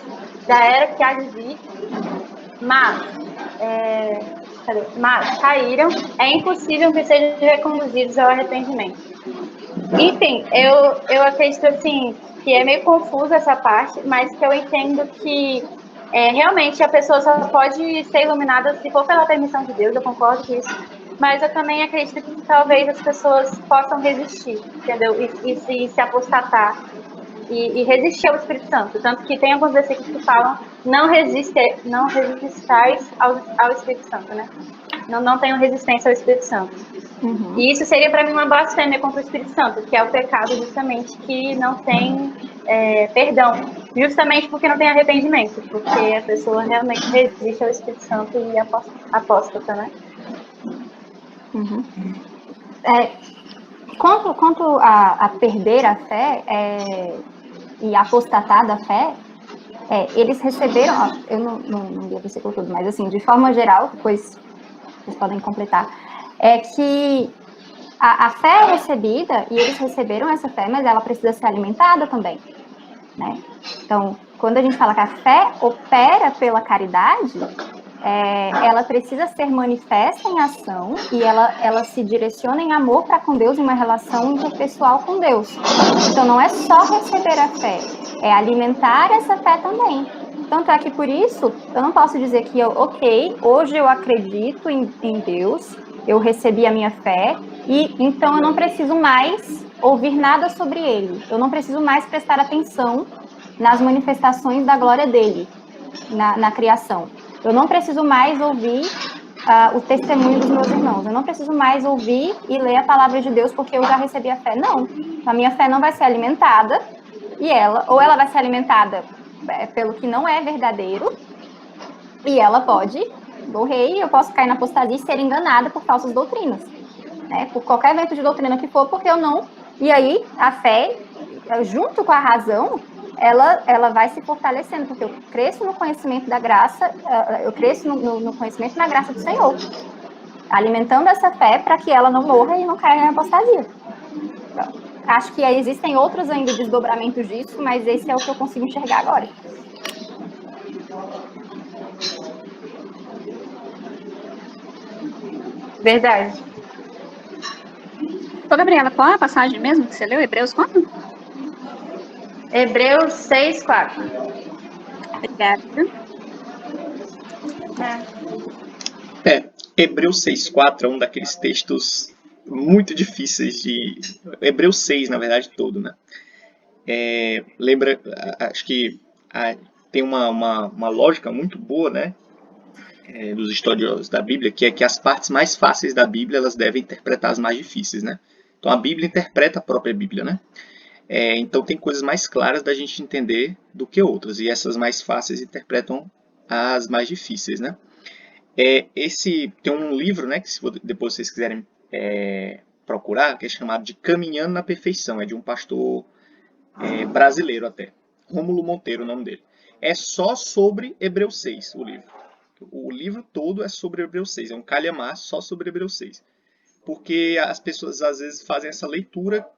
da era que há de vir, mas caíram, é impossível que sejam reconduzidos ao arrependimento. Enfim, eu acredito assim que é meio confusa essa parte, mas que eu entendo que realmente a pessoa só pode ser iluminada se for pela permissão de Deus, eu concordo com isso, mas eu também acredito que talvez as pessoas possam resistir, entendeu? E se apostatar e resistir ao Espírito Santo. Tanto que tem alguns versículos que falam não resistais ao Espírito Santo, né? Não tenham resistência ao Espírito Santo. Uhum. E isso seria para mim uma blasfêmia contra o Espírito Santo, que é o pecado justamente que não tem perdão, justamente porque não tem arrependimento, porque a pessoa realmente resiste ao Espírito Santo e apóstata, né? Uhum. Quanto a perder a fé e apostatar da fé, eles receberam, eu não li o versículo todo, mas assim, de forma geral, depois vocês podem completar, é que a fé é recebida e eles receberam essa fé, mas ela precisa ser alimentada também, né? Então, quando a gente fala que a fé opera pela caridade, ela precisa ser manifesta em ação e ela se direciona em amor para com Deus, em uma relação interpessoal com Deus. Então, não é só receber a fé, é alimentar essa fé também. Tanto é que, por isso, eu não posso dizer que, hoje eu acredito em Deus, eu recebi a minha fé, e então eu não preciso mais ouvir nada sobre ele. Eu não preciso mais prestar atenção nas manifestações da glória dele na criação. Eu não preciso mais ouvir o testemunho dos meus irmãos. Eu não preciso mais ouvir e ler a palavra de Deus porque eu já recebi a fé. Não. A minha fé não vai ser alimentada ou ela vai ser alimentada pelo que não é verdadeiro e ela pode morrer e eu posso cair na apostasia e ser enganada por falsas doutrinas, né? Por qualquer evento de doutrina que for, porque eu não... E aí, a fé, junto com a razão, ela vai se fortalecendo, porque eu cresço no conhecimento da graça, eu cresço no conhecimento na graça do Senhor, alimentando essa fé para que ela não morra e não caia na apostasia. Então, acho que existem outros ainda desdobramentos disso, mas esse é o que eu consigo enxergar agora. Verdade. Ô, Gabriela, qual é a passagem mesmo que você leu? Hebreus quanto? Hebreus 6:4. Obrigada. Hebreus 6:4 é um daqueles textos muito difíceis de... Hebreus 6, na verdade, todo, né? Lembra, acho que tem uma lógica muito boa, né? Dos estudiosos da Bíblia, que é que as partes mais fáceis da Bíblia, elas devem interpretar as mais difíceis, né? Então a Bíblia interpreta a própria Bíblia, né? Então tem coisas mais claras da gente entender do que outras, e essas mais fáceis interpretam as mais difíceis, né? Tem um livro, né, que se depois vocês quiserem procurar, que é chamado de Caminhando na Perfeição, é de um pastor brasileiro até, Rômulo Monteiro, o nome dele. É só sobre Hebreus 6, o livro. O livro todo é sobre Hebreus 6, é um calhamaço só sobre Hebreus 6. Porque as pessoas às vezes fazem essa leitura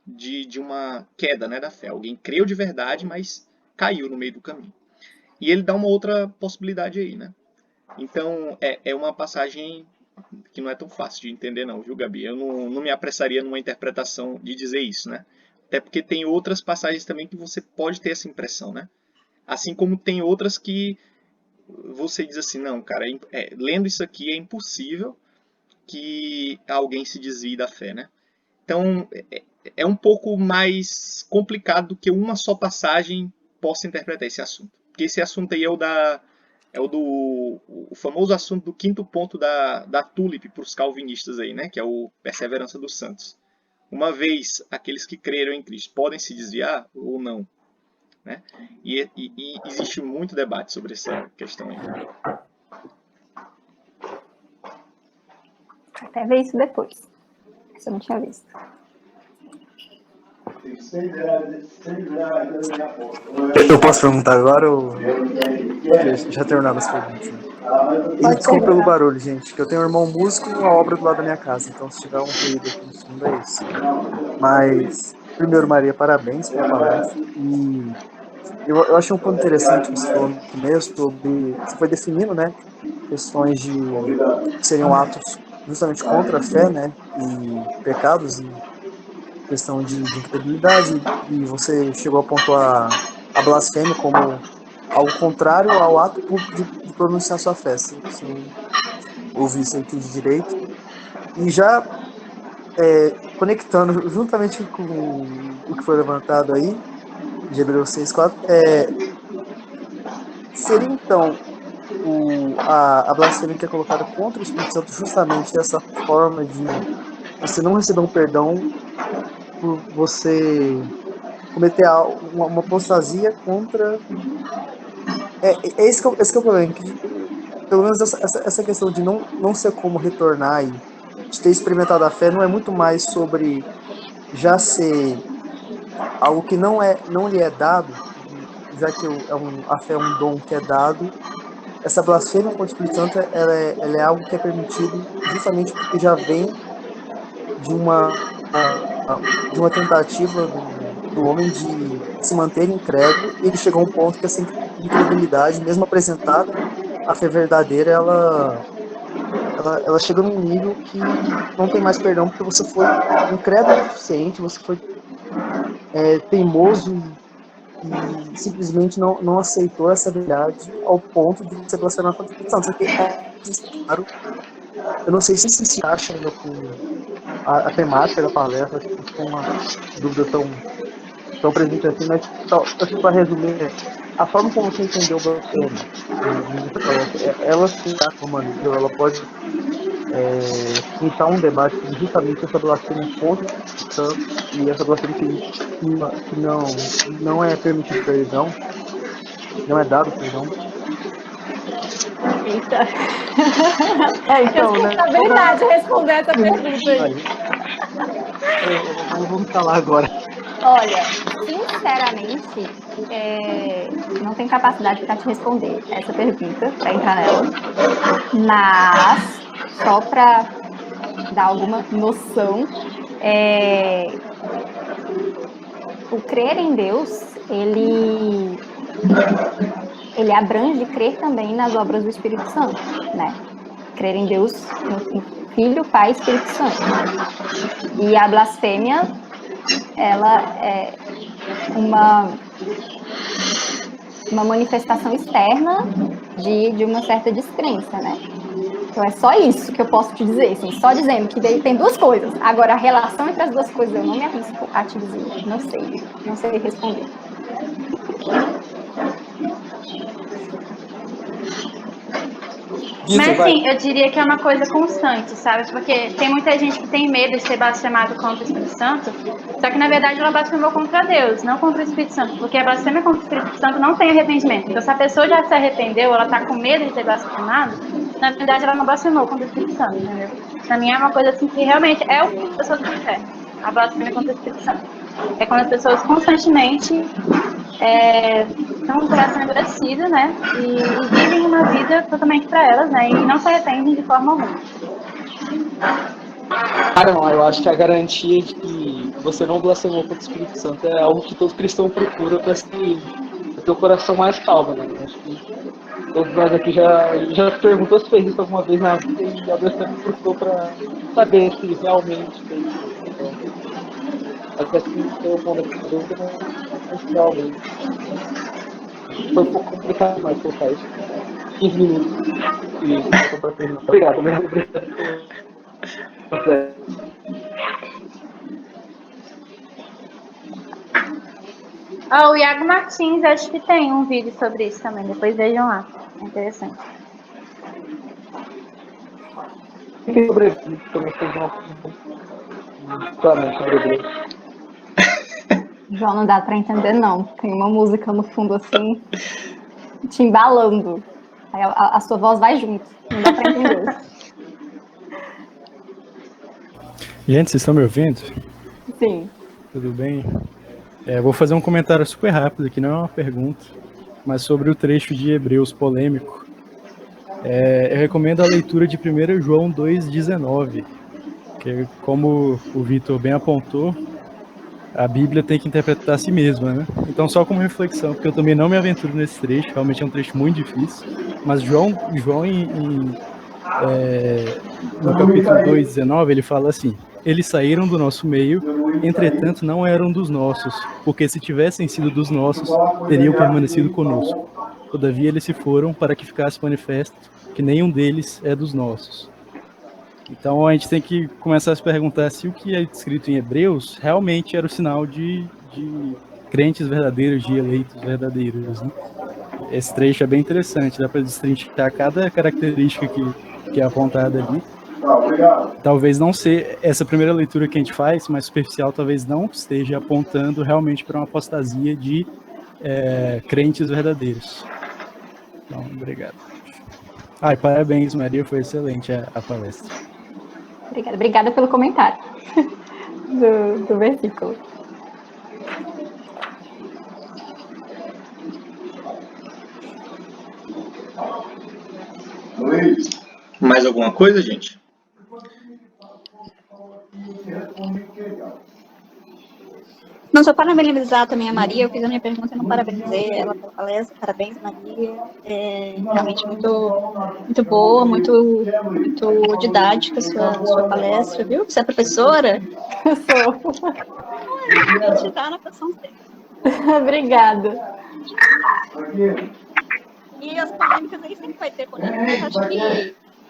de uma queda, né, da fé. Alguém creu de verdade, mas caiu no meio do caminho. E ele dá uma outra possibilidade aí, né? Então, é uma passagem que não é tão fácil de entender não, viu, Gabi? Eu não me apressaria numa interpretação de dizer isso, né? Até porque tem outras passagens também que você pode ter essa impressão, né? Assim como tem outras que você diz assim, não, cara, lendo isso aqui é impossível que alguém se desvie da fé, né? Então, é um pouco mais complicado do que uma só passagem possa interpretar esse assunto. Porque esse assunto aí é o famoso assunto do quinto ponto da Tulip para os calvinistas aí, né? Que é o perseverança dos santos. Uma vez aqueles que creram em Cristo podem se desviar ou não, né? E existe muito debate sobre essa questão aí. Até ver isso depois. Isso eu não tinha visto. Eu posso perguntar agora ou já terminaram as perguntas? Né? E desculpa pelo barulho, gente, que eu tenho um irmão músico e uma obra do lado da minha casa, então se tiver um ruído aqui no fundo é isso. Mas, primeiro, Maria, parabéns pela palestra. E eu achei um ponto interessante que você falou no começo, sobre, você foi definindo, né, questões que seriam atos justamente contra a fé, né, e pecados, e questão de incredulidade, e você chegou a pontuar a blasfêmia como algo contrário ao ato público de pronunciar sua fé, se eu ouvi isso aqui de direito. E já conectando juntamente com o que foi levantado aí, de Hebreus 6,4, seria então a blasfêmia que é colocada contra o Espírito Santo justamente essa forma de você não receber um perdão por você cometer uma apostasia contra... esse que é o problema, que, pelo menos essa questão de não ser como retornar e de ter experimentado a fé não é muito mais sobre já ser algo que não lhe é dado, já que a fé é um dom que é dado. Essa blasfêmia contra o Espírito Santo ela é algo que é permitido justamente porque já vem de uma tentativa do homem de se manter incrédulo, e ele chegou a um ponto que essa incredulidade, mesmo apresentada, a fé verdadeira, ela chega num nível que não tem mais perdão, porque você foi incrédulo o suficiente, você foi teimoso e simplesmente não aceitou essa verdade ao ponto de você blasfemar contra o Espírito Santo. Só que, claro, eu não sei se isso se acha ainda com a temática da palestra, acho que tem uma dúvida tão presente assim, mas acho que para resumir, a forma como você entendeu o blasfêmia, ela se dá como maneira, ela pode iniciar um debate sobre justamente essa blasfêmia contra o Espírito Santo, e essa blasfêmia que não é permitido perdão, não é dado perdão. Eita. Então, Responsabilidade de responder essa pergunta aí. Vamos falar agora. Olha, sinceramente, não tenho capacidade para te responder essa pergunta, para entrar nela. Mas, só para dar alguma noção, o crer em Deus, ele abrange crer também nas obras do Espírito Santo, né? Crer em Deus, no Filho, Pai e Espírito Santo. E a blasfêmia, ela é uma manifestação externa de uma certa descrença, né? Então é só isso que eu posso te dizer, assim, só dizendo que tem duas coisas. Agora, a relação entre as duas coisas eu não me arrisco a te dizer, não sei responder. Mas assim, eu diria que é uma coisa constante, sabe? Porque tem muita gente que tem medo de ser blasfemado contra o Espírito Santo, só que na verdade ela blasfemou contra Deus, não contra o Espírito Santo, porque a blasfêmia contra o Espírito Santo não tem arrependimento. Então se a pessoa já se arrependeu, ela tá com medo de ser blasfemada, na verdade ela não blasfemou contra o Espírito Santo, entendeu? Pra mim é uma coisa assim que realmente é o que as pessoas não querem, a blasfêmia contra o Espírito Santo. É quando as pessoas constantemente são um coração endurecido, né? E vivem uma vida totalmente para elas, né? E não se arrependem de forma alguma. Não, eu acho que a garantia de que você não blasfemou contra o Espírito Santo é algo que todo cristão procura para ter o coração mais calmo, né? Eu acho que todos nós aqui já perguntou se fez isso alguma vez na vida, e a Deus sempre procurou para saber se realmente fez isso. Até assim, eu vou responder dúvida, mas realmente foi um pouco complicado mais colocar isso. 15 minutos. E para terminar. Obrigado, mesmo. O Iago Martins, acho que tem um vídeo sobre isso também, depois vejam lá. É interessante. Sobre isso, também fez sobre isso. João, não dá para entender, não. Tem uma música no fundo, assim, te embalando. Aí a sua voz vai junto. Não dá para entender. Gente, vocês estão me ouvindo? Sim. Tudo bem? Vou fazer um comentário super rápido aqui, não é uma pergunta, mas sobre o trecho de Hebreus polêmico. Eu recomendo a leitura de 1 João 2,19, que, como o Vitor bem apontou, a Bíblia tem que interpretar a si mesma, né? Então, só como reflexão, porque eu também não me aventuro nesse trecho, realmente é um trecho muito difícil, mas João no capítulo 2:19, ele fala assim: eles saíram do nosso meio, entretanto não eram dos nossos, porque se tivessem sido dos nossos, teriam permanecido conosco. Todavia eles se foram para que ficasse manifesto que nenhum deles é dos nossos. Então a gente tem que começar a se perguntar se o que é escrito em Hebreus realmente era o sinal de crentes verdadeiros, de eleitos verdadeiros, né? Esse trecho é bem interessante, dá para destrinchar cada característica que é apontada ali. Talvez não ser essa primeira leitura que a gente faz, mais superficial, talvez não esteja apontando realmente para uma apostasia de crentes verdadeiros. Então, obrigado. E parabéns, Maria, foi excelente a palestra. Obrigada pelo comentário do versículo. Mais alguma coisa, gente? Não, só parabenizar também a Maria. Eu fiz a minha pergunta e não parabenizei ela pela palestra. Parabéns, Maria. É realmente muito boa, muito didática a sua palestra, viu? Você é professora? Eu sou. A gente tá na profissão certa. Obrigada. E as polêmicas aí sempre vai ter polêmica. Acho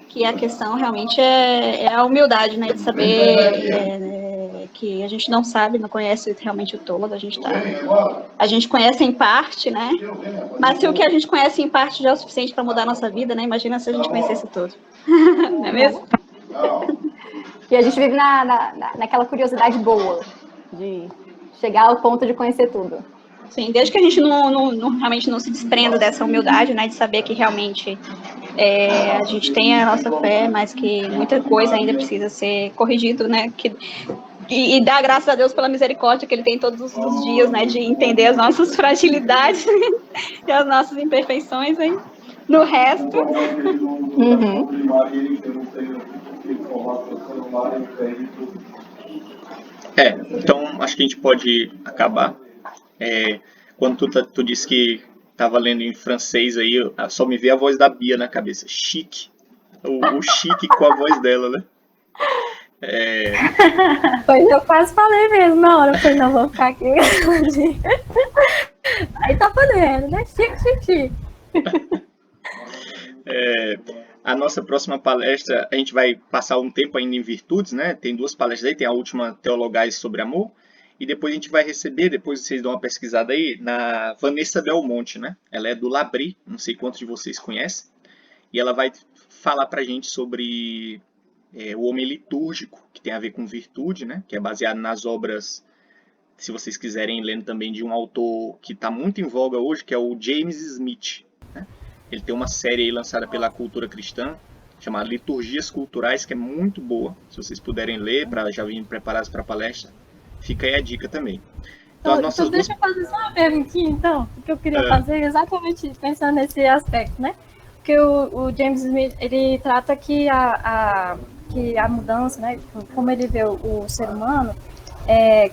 que a questão realmente é a humildade, né? De saber que a gente não sabe, não conhece realmente o todo. A gente conhece em parte, né? Mas se o que a gente conhece em parte já é o suficiente para mudar a nossa vida, né? Imagina se a gente conhecesse tudo. Não é mesmo? E a gente vive naquela curiosidade boa de chegar ao ponto de conhecer tudo. Sim, desde que a gente realmente não se desprenda dessa humildade, né, de saber que realmente a gente tem a nossa fé, mas que muita coisa ainda precisa ser corrigido, né, e dar graças a Deus pela misericórdia que Ele tem todos os dias, né, de entender as nossas fragilidades e as nossas imperfeições, hein? No resto. Então acho que a gente pode acabar. Quando tu disse que estava lendo em francês aí, só me veio a voz da Bia na cabeça. Chique. O chique com a voz dela, né? Pois eu quase falei mesmo na hora. Eu falei, não, vou ficar aqui. Aí tá podendo, né? Chique. A nossa próxima palestra, a gente vai passar um tempo ainda em virtudes, né? Tem 2 palestras aí, tem a última Teologais sobre Amor, e depois a gente vai receber, depois vocês dão uma pesquisada aí, na Vanessa Belmonte, né? Ela é do Labri, não sei quantos de vocês conhecem, e ela vai falar pra gente sobre o homem litúrgico, que tem a ver com virtude, né? Que é baseado nas obras, se vocês quiserem, lendo também de um autor que está muito em voga hoje, que é o James Smith, né? Ele tem uma série aí lançada pela Cultura Cristã, chamada Liturgias Culturais, que é muito boa. Se vocês puderem ler, para já virem preparados para a palestra, fica aí a dica também. Então, deixa eu fazer só uma perguntinha, então, que eu queria fazer exatamente pensando nesse aspecto, né? Porque o James Smith, ele trata que a mudança, né, como ele vê o ser humano,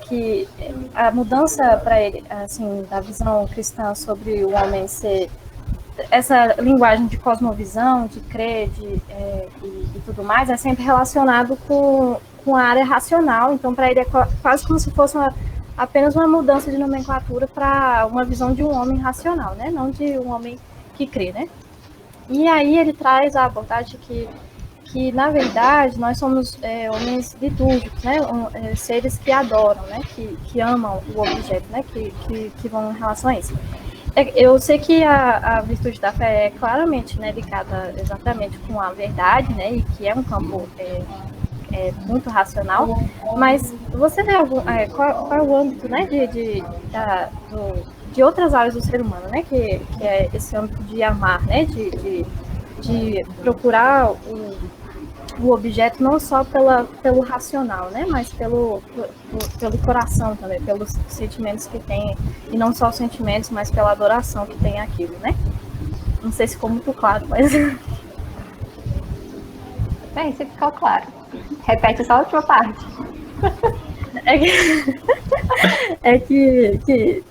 que a mudança para ele, assim, da visão cristã sobre o homem ser essa linguagem de cosmovisão, de crer, e tudo mais, é sempre relacionado com a área racional. Então, para ele é quase como se fosse apenas uma mudança de nomenclatura para uma visão de um homem racional, né? Não de um homem que crê, né? E aí ele traz a abordagem que na verdade, nós somos homens litúrgicos, né? Seres que adoram, né? Que amam o objeto, né? Que vão em relação a isso. Eu sei que a virtude da fé é claramente, né, ligada exatamente com a verdade, né, e que é um campo muito racional, mas você vê qual é o âmbito, né, de outras áreas do ser humano, né, que é esse âmbito de amar, né, de procurar o objeto não só pelo racional, né, mas pelo coração também, pelos sentimentos que tem, e não só os sentimentos, mas pela adoração que tem aquilo, né? Não sei se ficou muito claro, mas... Bem, se ficou claro. Repete só a última parte. que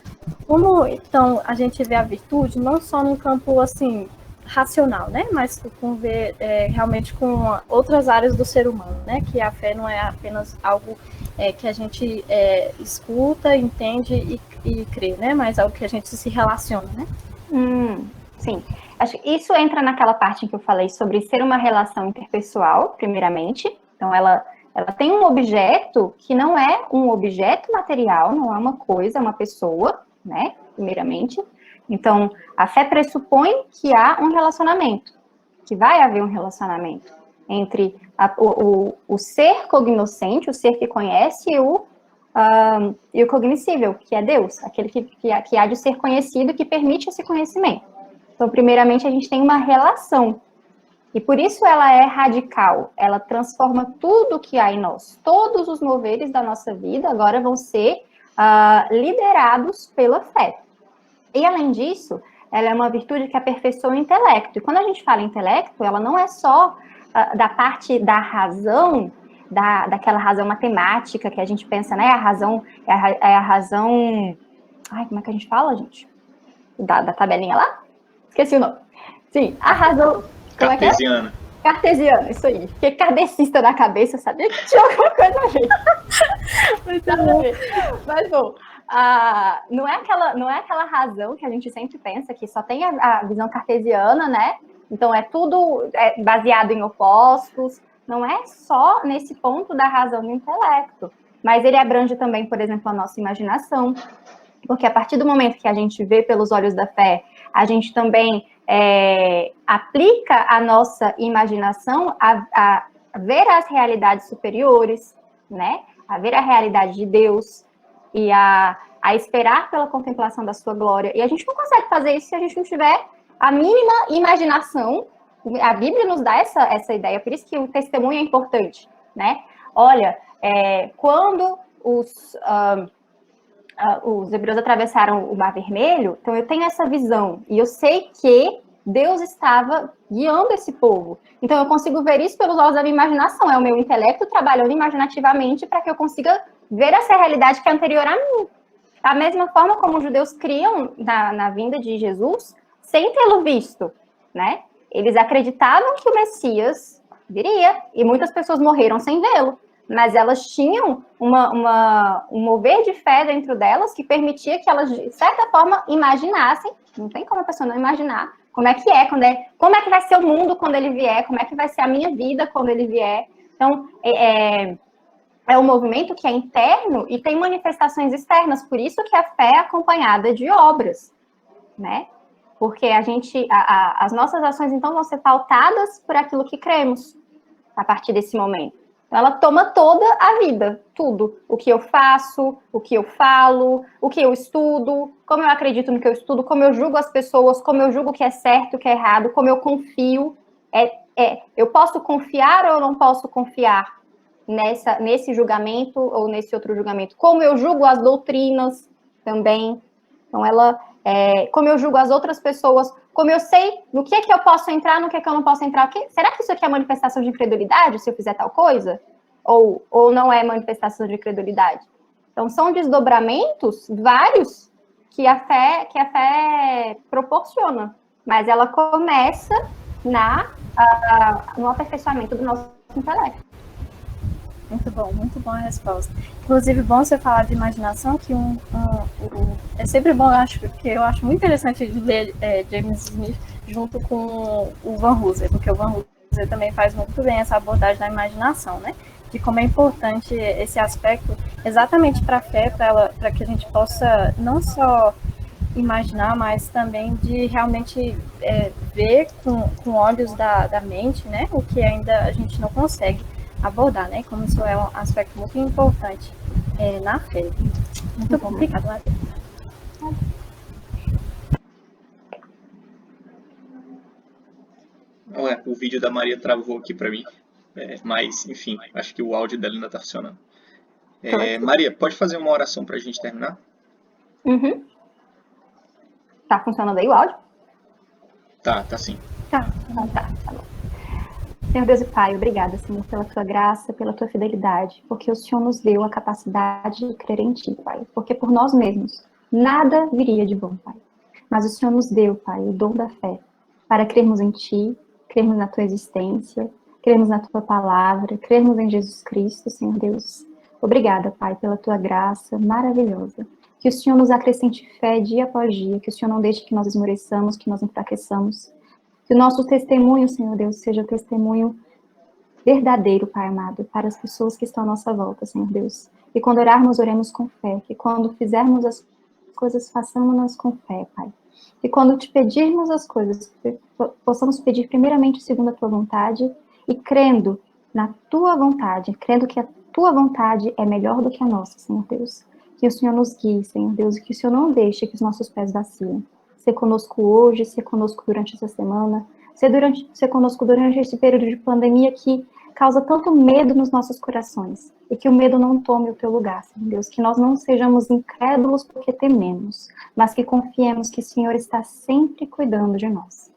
como então a gente vê a virtude não só num campo assim racional, né, mas com ver realmente com outras áreas do ser humano, né, que a fé não é apenas algo que a gente escuta, entende e crê, né, mas algo que a gente se relaciona, né? Sim. Acho que isso entra naquela parte em que eu falei sobre ser uma relação interpessoal, primeiramente. Então, ela tem um objeto que não é um objeto material, não é uma coisa, é uma pessoa, né? Primeiramente. Então, a fé pressupõe que há um relacionamento, que vai haver um relacionamento entre o ser cognoscente, o ser que conhece, e o cognoscível, que é Deus, aquele que há de ser conhecido, que permite esse conhecimento. Então, primeiramente, a gente tem uma relação. E por isso ela é radical. Ela transforma tudo que há em nós. Todos os moveres da nossa vida agora vão ser liderados pela fé. E, além disso, ela é uma virtude que aperfeiçoa o intelecto. E quando a gente fala em intelecto, ela não é só da parte da razão, daquela razão matemática que a gente pensa, né? A razão é a razão... Ai, como é que a gente fala, gente? Da tabelinha lá? Esqueci o nome. Sim, a razão... Cartesiana. Cartesiana, isso aí. Fiquei kardecista na cabeça, sabia que tinha alguma coisa a ver. Muito bom. Mas, bom, não é aquela razão que a gente sempre pensa, que só tem a visão cartesiana, né? Então, é tudo baseado em opostos. Não é só nesse ponto da razão do intelecto. Mas ele abrange também, por exemplo, a nossa imaginação. Porque a partir do momento que a gente vê pelos olhos da fé, a gente também aplica a nossa imaginação a ver as realidades superiores, né? A ver a realidade de Deus e a esperar pela contemplação da sua glória. E a gente não consegue fazer isso se a gente não tiver a mínima imaginação. A Bíblia nos dá essa ideia, por isso que o testemunho é importante, né? Olha, quando os hebreus atravessaram o Mar Vermelho, então eu tenho essa visão, e eu sei que Deus estava guiando esse povo. Então eu consigo ver isso pelos olhos da minha imaginação, é o meu intelecto trabalhando imaginativamente para que eu consiga ver essa realidade que é anterior a mim. Da mesma forma como os judeus criam na vinda de Jesus, sem tê-lo visto, né? Eles acreditavam que o Messias viria, e muitas pessoas morreram sem vê-lo. Mas elas tinham um mover de fé dentro delas que permitia que elas, de certa forma, imaginassem, não tem como a pessoa não imaginar, como é que vai ser o mundo quando ele vier, como é que vai ser a minha vida quando ele vier. Então, é um movimento que é interno e tem manifestações externas, por isso que a fé é acompanhada de obras, né? Porque as nossas ações, então, vão ser pautadas por aquilo que cremos, a partir desse momento. Ela toma toda a vida, tudo. O que eu faço, o que eu falo, o que eu estudo, como eu acredito no que eu estudo, como eu julgo as pessoas, como eu julgo o que é certo, o que é errado, como eu confio. Eu posso confiar ou eu não posso confiar nesse julgamento ou nesse outro julgamento? Como eu julgo as doutrinas também. Então, como eu julgo as outras pessoas, como eu sei no que é que eu posso entrar, no que é que eu não posso entrar. Será que isso aqui é manifestação de incredulidade, se eu fizer tal coisa? Ou não é manifestação de incredulidade? Então, são desdobramentos vários que a fé proporciona, mas ela começa no aperfeiçoamento do nosso intelecto. Muito bom a resposta. Inclusive, bom você falar de imaginação, que é sempre bom, eu acho muito interessante de ler James Smith junto com o Van Hooser, porque o Van Hooser também faz muito bem essa abordagem da imaginação, né? De como é importante esse aspecto exatamente para a fé, para que a gente possa não só imaginar, mas também de realmente ver com olhos da mente, né? O que ainda a gente não consegue abordar, né? Como isso é um aspecto muito importante na fé. Muito bom, obrigada, Maria. O vídeo da Maria travou aqui para mim, mas enfim, acho que o áudio dela ainda está funcionando. Maria, pode fazer uma oração para a gente terminar? Uhum. Tá funcionando aí o áudio? Tá sim. Tá bom. Senhor Deus e Pai, obrigada, Senhor, pela tua graça, pela tua fidelidade, porque o Senhor nos deu a capacidade de crer em ti, Pai, porque por nós mesmos nada viria de bom, Pai. Mas o Senhor nos deu, Pai, o dom da fé, para crermos em ti, crermos na tua existência, crermos na tua palavra, crermos em Jesus Cristo, Senhor Deus. Obrigada, Pai, pela tua graça maravilhosa. Que o Senhor nos acrescente fé dia após dia, que o Senhor não deixe que nós esmoreçamos, que nós enfraqueçamos. Que o nosso testemunho, Senhor Deus, seja testemunho verdadeiro, Pai amado, para as pessoas que estão à nossa volta, Senhor Deus. E quando orarmos, oremos com fé. Que quando fizermos as coisas, façamos-nas com fé, Pai. E quando te pedirmos as coisas, possamos pedir primeiramente segundo a tua vontade e crendo na tua vontade, crendo que a tua vontade é melhor do que a nossa, Senhor Deus. Que o Senhor nos guie, Senhor Deus, e que o Senhor não deixe que os nossos pés vacilem. Ser conosco hoje, ser conosco durante essa semana, ser conosco durante esse período de pandemia que causa tanto medo nos nossos corações, e que o medo não tome o teu lugar, Senhor Deus, que nós não sejamos incrédulos porque tememos, mas que confiemos que o Senhor está sempre cuidando de nós.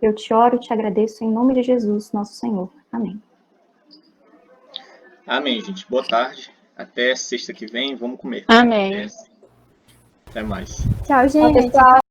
Eu te oro e te agradeço em nome de Jesus, nosso Senhor. Amém. Amém, gente. Boa tarde. Até sexta que vem. Vamos comer. Amém. Até mais. Tchau, gente. Pessoal.